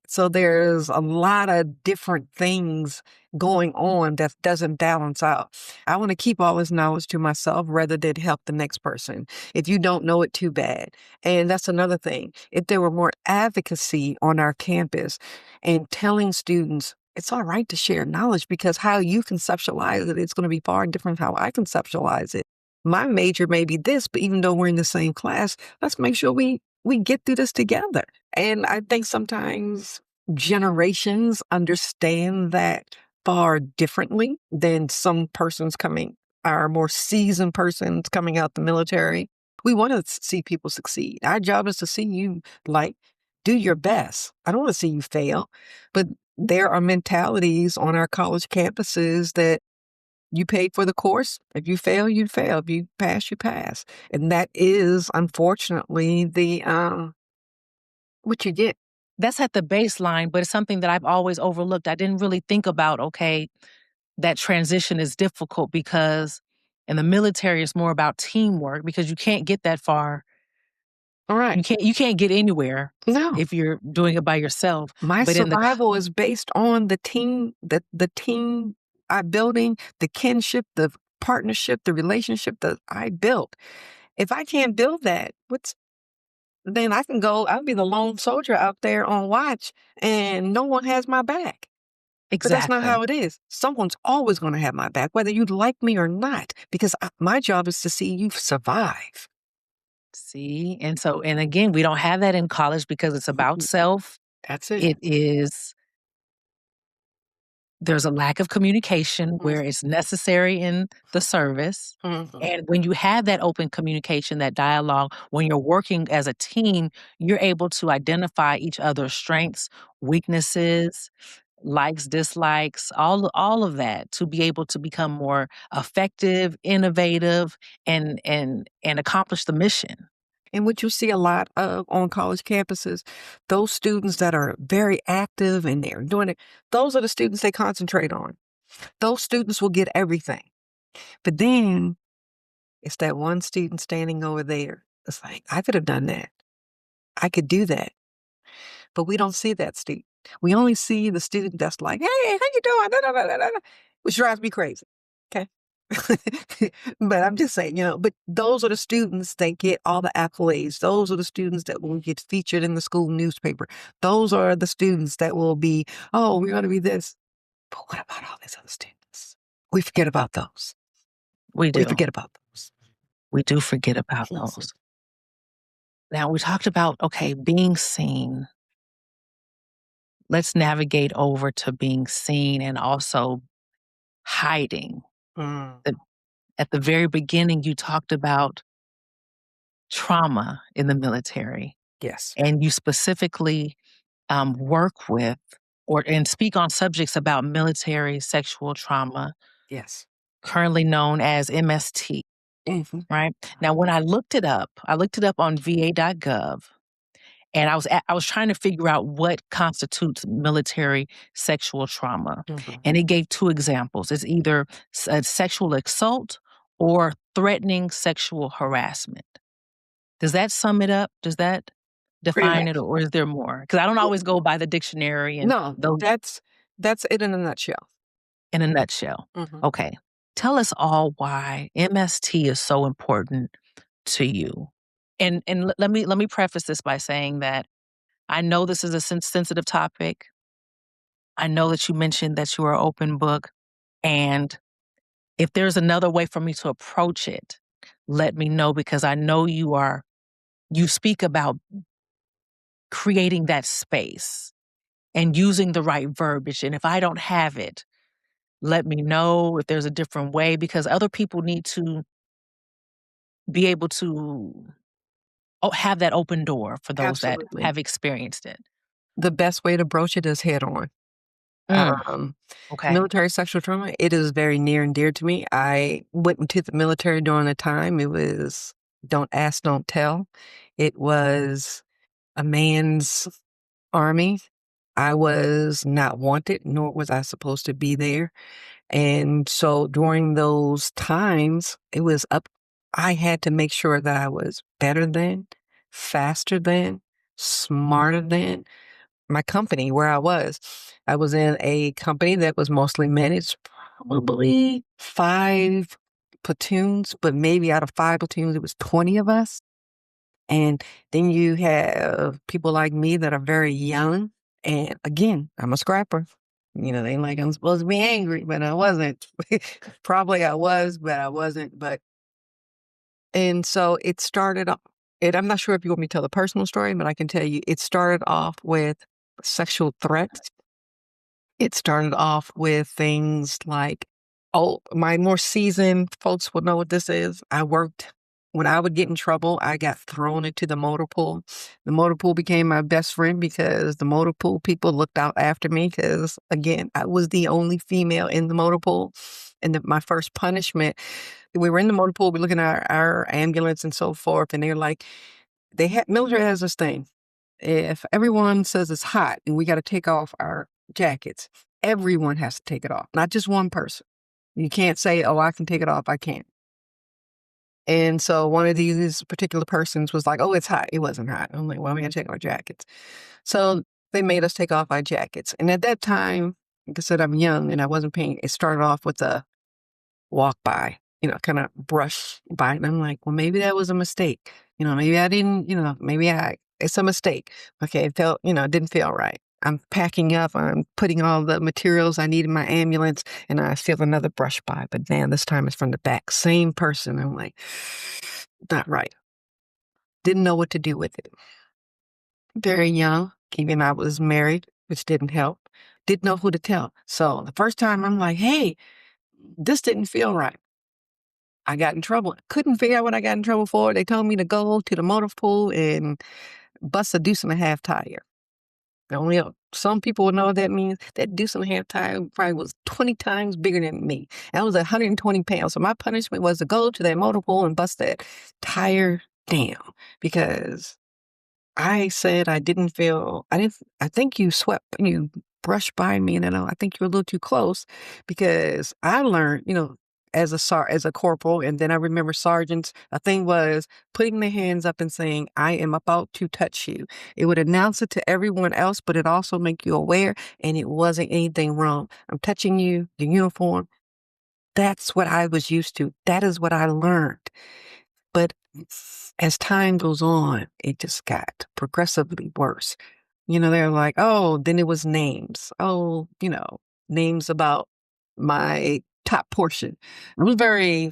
So there's a lot of different things going on that doesn't balance out. I want to keep all this knowledge to myself rather than help the next person. If you don't know it, too bad. And that's another thing. If there were more advocacy on our campus and telling students, it's all right to share knowledge because how you conceptualize it, it's going to be far different from how I conceptualize it. My major may be this, but even though we're in the same class, let's make sure we get through this together. And I think sometimes generations understand that far differently than some persons our more seasoned persons coming out the military. We want to see people succeed. Our job is to see you do your best. I don't want to see you fail, but there are mentalities on our college campuses that you paid for the course. If you fail, you fail. If you pass, you pass. And that is, unfortunately, what you get. That's at the baseline, but it's something that I've always overlooked. I didn't really think about, that transition is difficult because in the military, it's more about teamwork because you can't get that far. All right. You can't get anywhere No. if you're doing it by yourself. My But survival is based on the team, the team I'm building, the kinship, the partnership, the relationship that I built. If I can't build that, then I'll be the lone soldier out there on watch and no one has my back. But that's not exactly. how it is. Someone's always going to have my back, whether you like me or not, because my job is to see you survive. See? And again, we don't have that in college because it's about self. That's it. There's a lack of communication where it's necessary in the service. Mhm. And when you have that open communication, that dialogue, when you're working as a team, you're able to identify each other's strengths, weaknesses, likes, dislikes, all of that to be able to become more effective, innovative, and accomplish the mission. And what you see a lot of on college campuses, those students that are very active and they're doing it, those are the students they concentrate on. Those students will get everything. But then it's that one student standing over there. It's like, I could have done that. I could do that. But we don't see that student. We only see the student that's like, hey, how you doing? Da, da, da, da, da, da, which drives me crazy. Okay. But I'm just saying, but those are the students that get all the accolades. Those are the students that will get featured in the school newspaper. Those are the students that will be, oh, we're going to be this. But what about all these other students? We forget about those. We do. We forget about those. We do forget about those. Now, we talked about, being seen. Let's navigate over to being seen and also hiding. At the very beginning, you talked about trauma in the military. Yes. And you specifically work with and speak on subjects about military sexual trauma, Yes. currently known as MST. Mhm. right? Now, when I looked it up on va.gov, and I was trying to figure out what constitutes military sexual trauma. Mhm. And it gave two examples. It's either a sexual assault or threatening sexual harassment. Does that sum it up? Does that Pretty define it, much. or is there more? Because I don't always go by the dictionary and No, those that's it in a nutshell. in a nutshell. Mhm. Okay. Tell us all why MST is so important to you. And let me preface this by saying that I know this is a sensitive topic. I know that you mentioned that you are an open book. And if there's another way for me to approach it, let me know, because I know you speak about creating that space and using the right verbiage. And if I don't have it, let me know if there's a different way, because other people need to be able to have that open door for those that Absolutely. have experienced it. The best way to broach it is head on. Mm, Um, okay. Military sexual trauma, it is very near and dear to me. I went into the military during a time it was don't ask, don't tell. It was a man's army. I was not wanted, nor was I supposed to be there. And so during those times, it was up. I had to make sure that I was better than, faster than, smarter than my company where I was. I was in a company that was mostly managed, probably 5 platoons, but maybe out of 5 platoons, it was 20 of us. And then you have people like me that are very young. And again, I'm a scrapper. They like I'm supposed to be angry, but I wasn't. Probably I was, but I wasn't. And so it started off. I'm not sure if you want me to tell the personal story, but I can tell you it started off with sexual threats. It started off with things like, oh, my more seasoned folks will know what this is. When I would get in trouble, I got thrown into the motor pool. The motor pool became my best friend because the motor pool people looked out after me because, again, I was the only female in the motor pool. And my first punishment, we were in the motor pool, we're looking at our ambulance and so forth, and they're like, military has this thing. If everyone says it's hot and we got to take off our jackets, everyone has to take it off, not just one person. You can't say, oh, I can take it off. I can't. And so one of these particular persons was like, oh, it's hot. It wasn't hot. I'm like, well, we got to take our jackets. So they made us take off our jackets. And at that time, like I said, I'm young and I wasn't paying. It started off with a walk by, kind of brush by. And I'm like, well, maybe that was a mistake. Maybe I didn't, it's a mistake. Okay. It felt, it didn't feel right. I'm packing up. I'm putting all the materials I need in my ambulance and I feel another brush by, but man, this time it's from the back. Same person. I'm like, not right. Didn't know what to do with it. Very young. Even I was married, which didn't help. Didn't know who to tell. So the first time I'm like, hey, this didn't feel right. I got in trouble. Couldn't figure out what I got in trouble for. They told me to go to the motor pool and bust a deuce and a half tire. Only some people would know what that means. That deuce and a half tire probably was 20 times bigger than me. That was 120 pounds. So my punishment was to go to that motor pool and bust that tire down because I said I think you brushed by me and I think you were a little too close because I learned, as a corporal, and then I remember sergeants, a thing was putting their hands up and saying, I am about to touch you. It would announce it to everyone else, but it also make you aware and it wasn't anything wrong. I'm touching you, the uniform. That's what I was used to. That is what I learned. But as time goes on, it just got progressively worse. They're like, oh, then it was names. Oh, names about my top portion. It was very,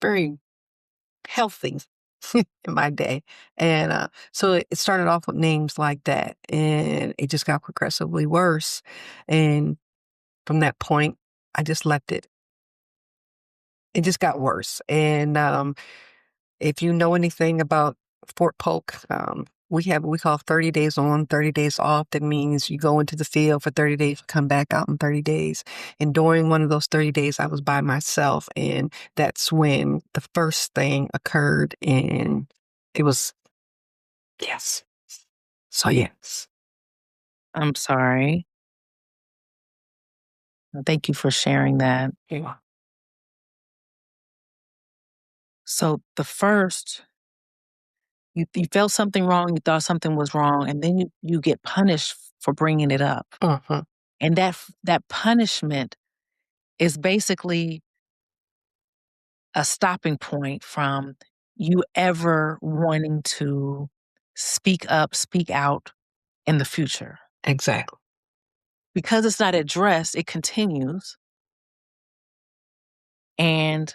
very healthy in my day. And so it started off with names like that. And it just got progressively worse. And from that point, I just left it. It just got worse. And if you know anything about Fort Polk, we have what we call 30 days on, 30 days off. That means you go into the field for 30 days, come back out in 30 days. And during one of those 30 days, I was by myself. And that's when the first thing occurred. And it was, yes. So, yes. I'm sorry. Thank you for sharing that. Yeah. So the first, you felt something wrong, you thought something was wrong, and then you get punished for bringing it up. Uh-huh. And that punishment is basically a stopping point from you ever wanting to speak up, speak out in the future. Exactly. Because it's not addressed, it continues. And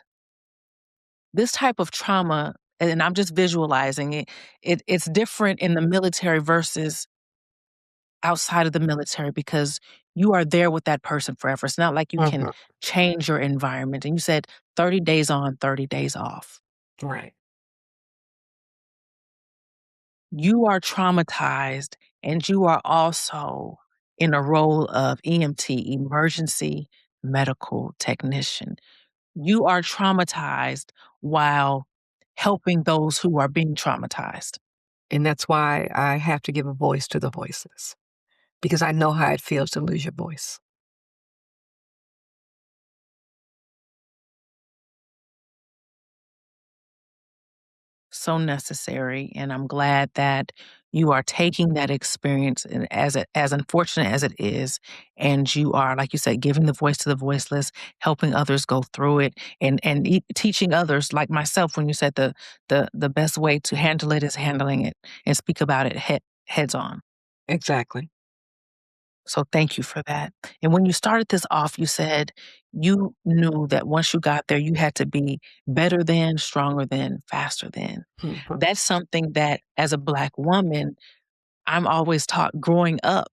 this type of trauma, and I'm just visualizing it's different in the military versus outside of the military because you are there with that person forever. It's not like you can Uh-huh. change your environment. And you said 30 days on, 30 days off. Right. You are traumatized and you are also in a role of EMT, emergency medical technician. You are traumatized while helping those who are being traumatized. And that's why I have to give a voice to the voiceless, because I know how it feels to lose your voice. So necessary. And I'm glad that you are taking that experience and as unfortunate as it is, and you are, like you said, giving the voice to the voiceless, helping others go through it, and teaching others like myself when you said the best way to handle it is handling it and speak about it heads on. Exactly. So thank you for that. And when you started this off, you said you knew that once you got there, you had to be better than, stronger than, faster than. Mhm. That's something that as a Black woman, I'm always taught growing up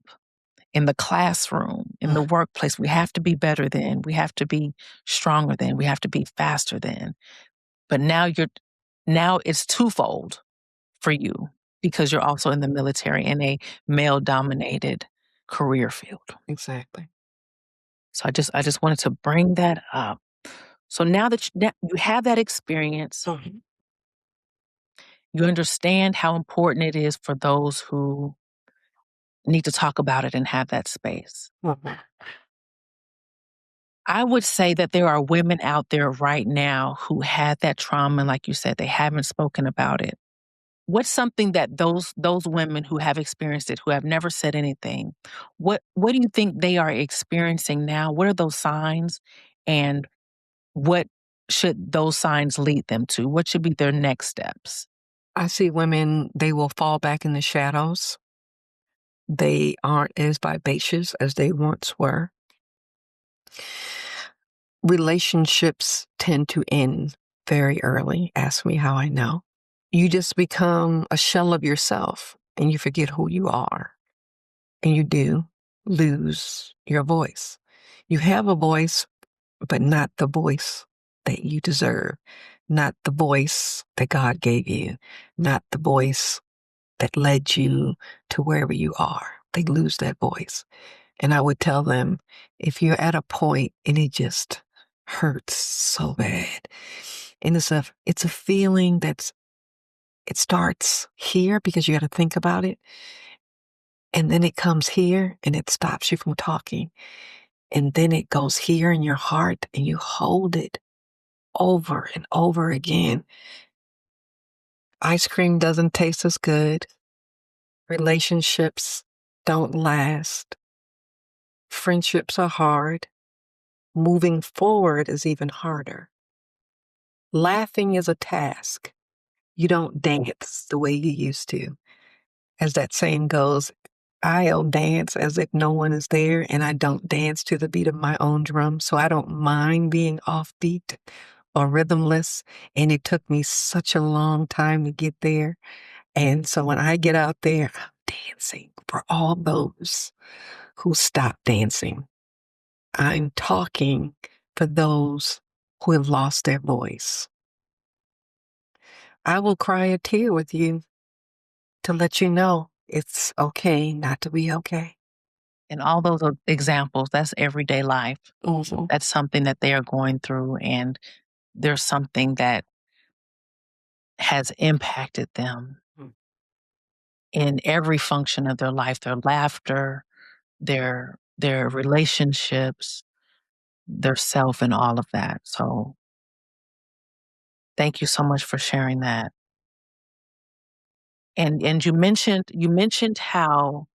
in the classroom, in the workplace. We have to be better than, we have to be stronger than, we have to be faster than. But now it's twofold for you because you're also in the military in a male dominated career field. Exactly. So I just wanted to bring that up. So now that you have that experience, Mhm. you understand how important it is for those who need to talk about it and have that space. Mhm. I would say that there are women out there right now who had that trauma, and like you said, they haven't spoken about it. What's something that those women who have experienced it, who have never said anything, what do you think they are experiencing now? What are those signs, and what should those signs lead them to? What should be their next steps? I see women, they will fall back in the shadows. They aren't as vivacious as they once were. Relationships tend to end very early. Ask me how I know. You just become a shell of yourself and you forget who you are. And you do lose your voice. You have a voice, but not the voice that you deserve, not the voice that God gave you, not the voice that led you to wherever you are. They lose that voice. And I would tell them, if you're at a point and it just hurts so bad, and it's a feeling it starts here because you got to think about it, and then it comes here and it stops you from talking, and then it goes here in your heart and you hold it over and over again. Ice cream doesn't taste as good. Relationships don't last. Friendships are hard. Moving forward is even harder. Laughing is a task. You don't dance the way you used to. As that saying goes, I'll dance as if no one is there, and I don't dance to the beat of my own drum, so I don't mind being offbeat or rhythmless. And it took me such a long time to get there. And so when I get out there, I'm dancing for all those who stop dancing. I'm talking for those who have lost their voice. I will cry a tear with you to let you know it's okay not to be okay. And all those are examples, that's everyday life. Mhm. That's something that they are going through, and there's something that has impacted them Mm. in every function of their life, their laughter, their relationships, their self, and all of that. So thank you so much for sharing that. And you mentioned how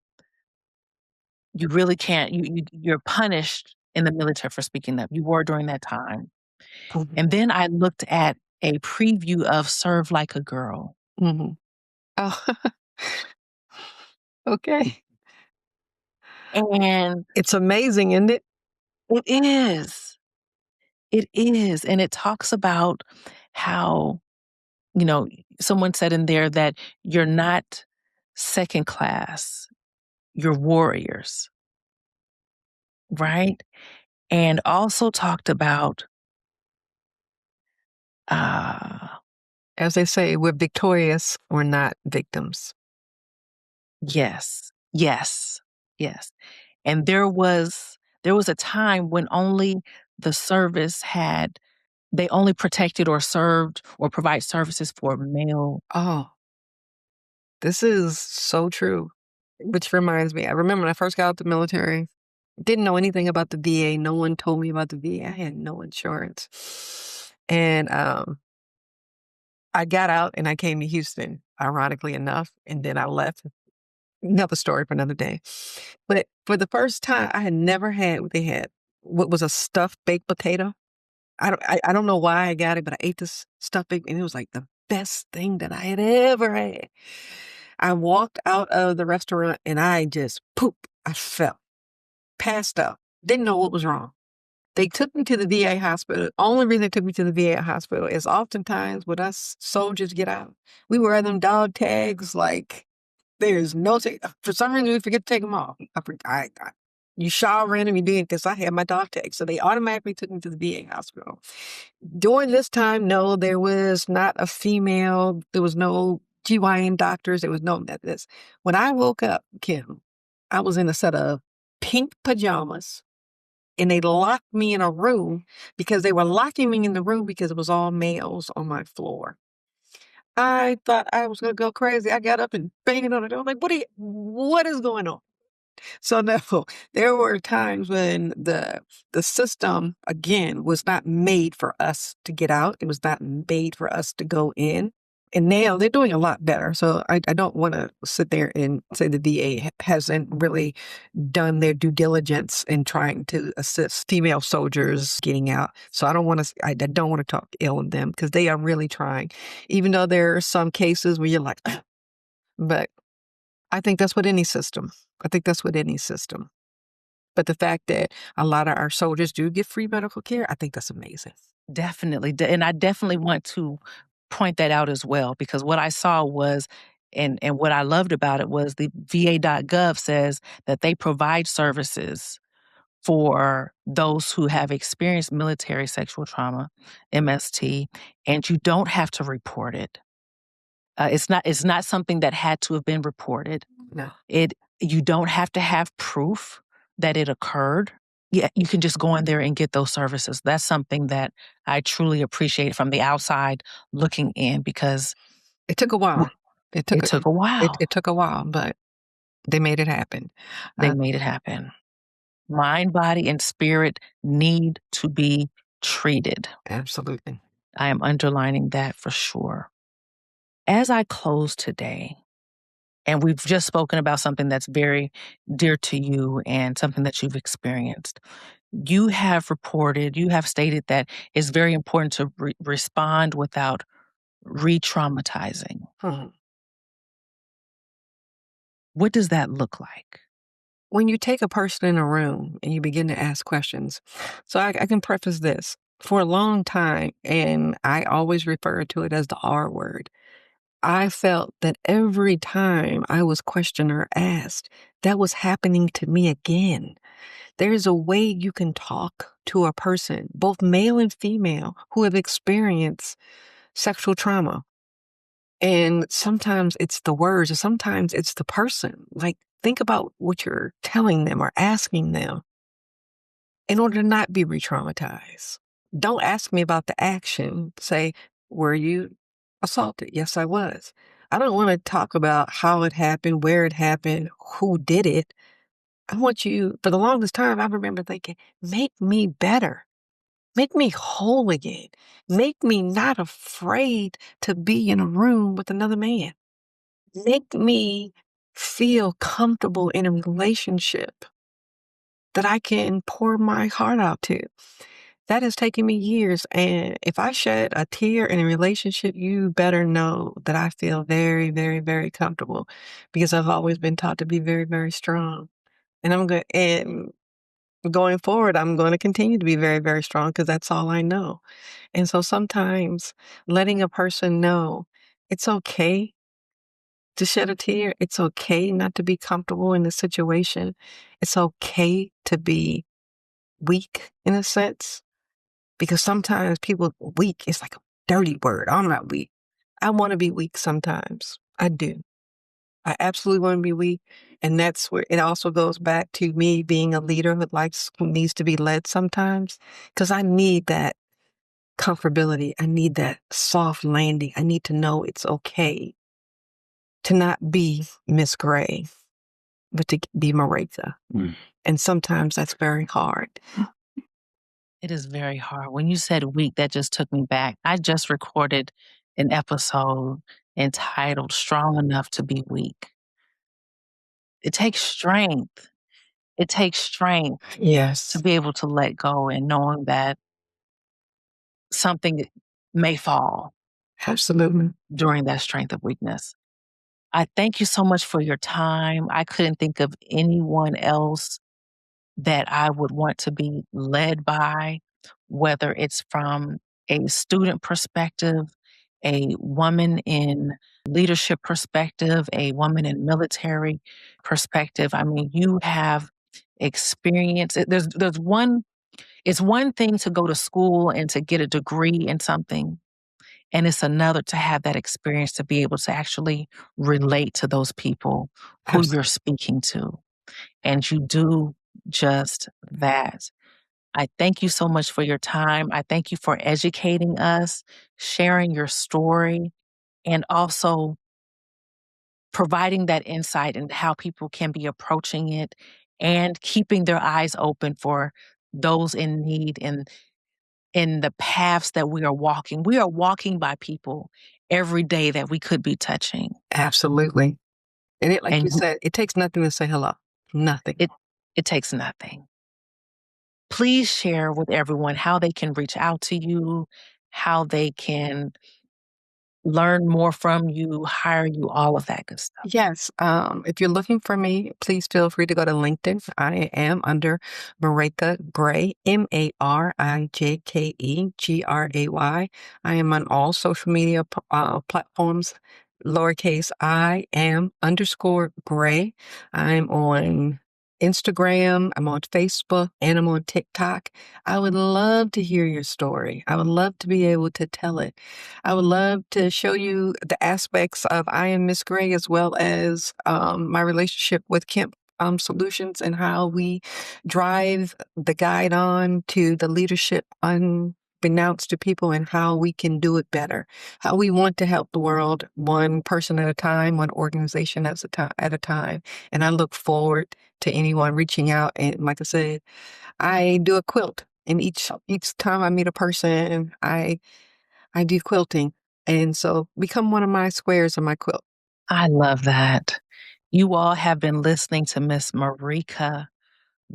you really can't you're punished in the military for speaking up. You were during that time. Mhm. And then I looked at a preview of Serve Like a Girl. Mhm. Oh, okay. And It's amazing, isn't it? it is. It is. And it talks about how, you know, someone said in there that you're not second class, you're warriors, right? And also talked about, uh, As they say, we're victorious, we're not victims. yes, yes, yes. And there was a time when only the service had they only protected or served or provide services for male. Oh, this is so true. Which reminds me, I remember when I first got out the military, didn't know anything about the VA. No one told me about the VA. I had no insurance. And I got out and I came to Houston, ironically enough, and then I left. Another story for another day. But for the first time, I had never had what they had, what was a stuffed baked potato. I don't know why I got it, but I ate this stuffed baked, and it was like the best thing that I had ever had. I walked out of the restaurant and I just poop. I fell, passed out, didn't know what was wrong. They took me to the VA hospital. Only reason they took me to the VA hospital is oftentimes when us soldiers get out, we wear them dog tags like there's no for some reason we forget to take them off. You shower in and you do it because I had my dog tag. So they automatically took me to the VA hospital. During this time, no, there was not a female. There was no GYN doctors. There was no that this. When I woke up, Kim, I was in a set of pink pajamas and they locked me in a room because they were locking me in the room because it was all males on my floor. I thought I was gonna go crazy. I got up and banging on the door. I'm like, what is going on? So no, there were times when the system again was not made for us to get out. It was not made for us to go in. And now they're doing a lot better. So I don't want to sit there and say the VA hasn't really done their due diligence in trying to assist female soldiers getting out. So I don't want to talk ill of them because they are really trying, even though there are some cases where you're like, but I think that's with any system. I think that's with any system. But the fact that a lot of our soldiers do get free medical care, I think that's amazing. Definitely. And I definitely want to point that out as well, because what I saw was, and what I loved about it was the VA.gov says that they provide services for those who have experienced military sexual trauma, MST, and you don't have to report it. It's not something that had to have been reported. No. You don't have to have proof that it occurred. Yeah, you can just go in there and get those services. That's something that I truly appreciate from the outside looking in, because It took a while. It took it took a while. it took a while, but they made it happen. They made it happen. Mind, body, and spirit need to be treated. Absolutely. I am underlining that for sure. As I close today, and we've just spoken about something that's very dear to you and something that you've experienced. You have stated that it's very important to respond without re-traumatizing. Mhm. What does that look like? When you take a person in a room and you begin to ask questions, so I can preface this. For a long time, and I always refer to it as the R word, I felt that every time I was questioned or asked, that was happening to me again. There's a way you can talk to a person, both male and female, who have experienced sexual trauma And sometimes it's the words, or sometimes it's the person. Like, think about what you're telling them or asking them in order to not be re-traumatized. Don't ask me about the action. Say, were you assaulted? Yes, I was. I don't want to talk about how it happened, where it happened, who did it. I want you, for the longest time, I remember thinking, make me better. Make me whole again. Make me not afraid to be in a room with another man. Make me feel comfortable in a relationship that I can pour my heart out to. That has taken me years. And if I shed a tear in a relationship, you better know that I feel very, very, very comfortable, because I've always been taught to be very, very strong. And going forward, I'm going to continue to be very, very strong, because that's all I know. And so sometimes letting a person know it's okay to shed a tear, it's okay not to be comfortable in the situation, it's okay to be weak in a sense, because sometimes people, weak is like a dirty word. I'm not weak. I want to be weak sometimes. I do. I absolutely want to be weak. And that's where it also goes back to me being a leader who needs to be led sometimes, because I need that comfortability. I need that soft landing. I need to know it's okay to not be Miss Gray, but to be Marijke. And sometimes that's very hard. It is very hard. When you said weak, that just took me back. I just recorded an episode entitled Strong Enough to Be Weak. It takes strength. It takes strength to Yes, be able to let go, and knowing that something may fall absolutely. during that strength of weakness. I thank you so much for your time. I couldn't think of anyone else that I would want to be led by, whether it's from a student perspective, a woman in leadership perspective, a woman in military perspective. I mean, you have experience. It's one thing to go to school and to get a degree in something, and it's another to have that experience to be able to actually relate to those people who you're Absolutely. speaking to. And you do just that. I thank you so much for your time. I thank you for educating us, sharing your story, and also providing that insight into how people can be approaching it and keeping their eyes open for those in need in the paths that we are walking. We are walking by people every day that we could be touching. Absolutely. And it, like you And said, it takes nothing to say hello. Nothing. it takes nothing. Please share with everyone how they can reach out to you, how they can learn more from you, hire you, all of that good stuff. Yes. If you're looking for me, please feel free to go to LinkedIn. I am under Marijke Gray, MarijkeGray. I am on all social media platforms, lowercase I am underscore Gray. I'm on Instagram, I'm on Facebook, and I'm on TikTok. I would love to hear your story. I would love to be able to tell it. I would love to show you the aspects of I Am Miss Gray, as well as my relationship with Solutions, and how we drive the guide on to the leadership unbeknownst to people, and how we can do it better, how we want to help the world one person at a time, one organization at a time. And I look forward to anyone reaching out. And like I said, I do a quilt, and each time I meet a person, I do quilting. And so become one of my squares on my quilt. I love that. You all have been listening to Miss Marijke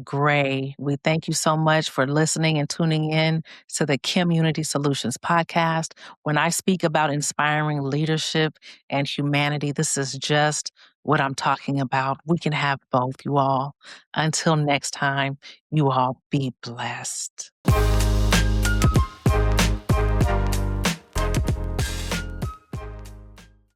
Gray. We thank you so much for listening and tuning in to the KimUnity Soulutions podcast. When I speak about inspiring leadership and humanity, this is just what I'm talking about. We can have both, you all. Until next time, you all be blessed.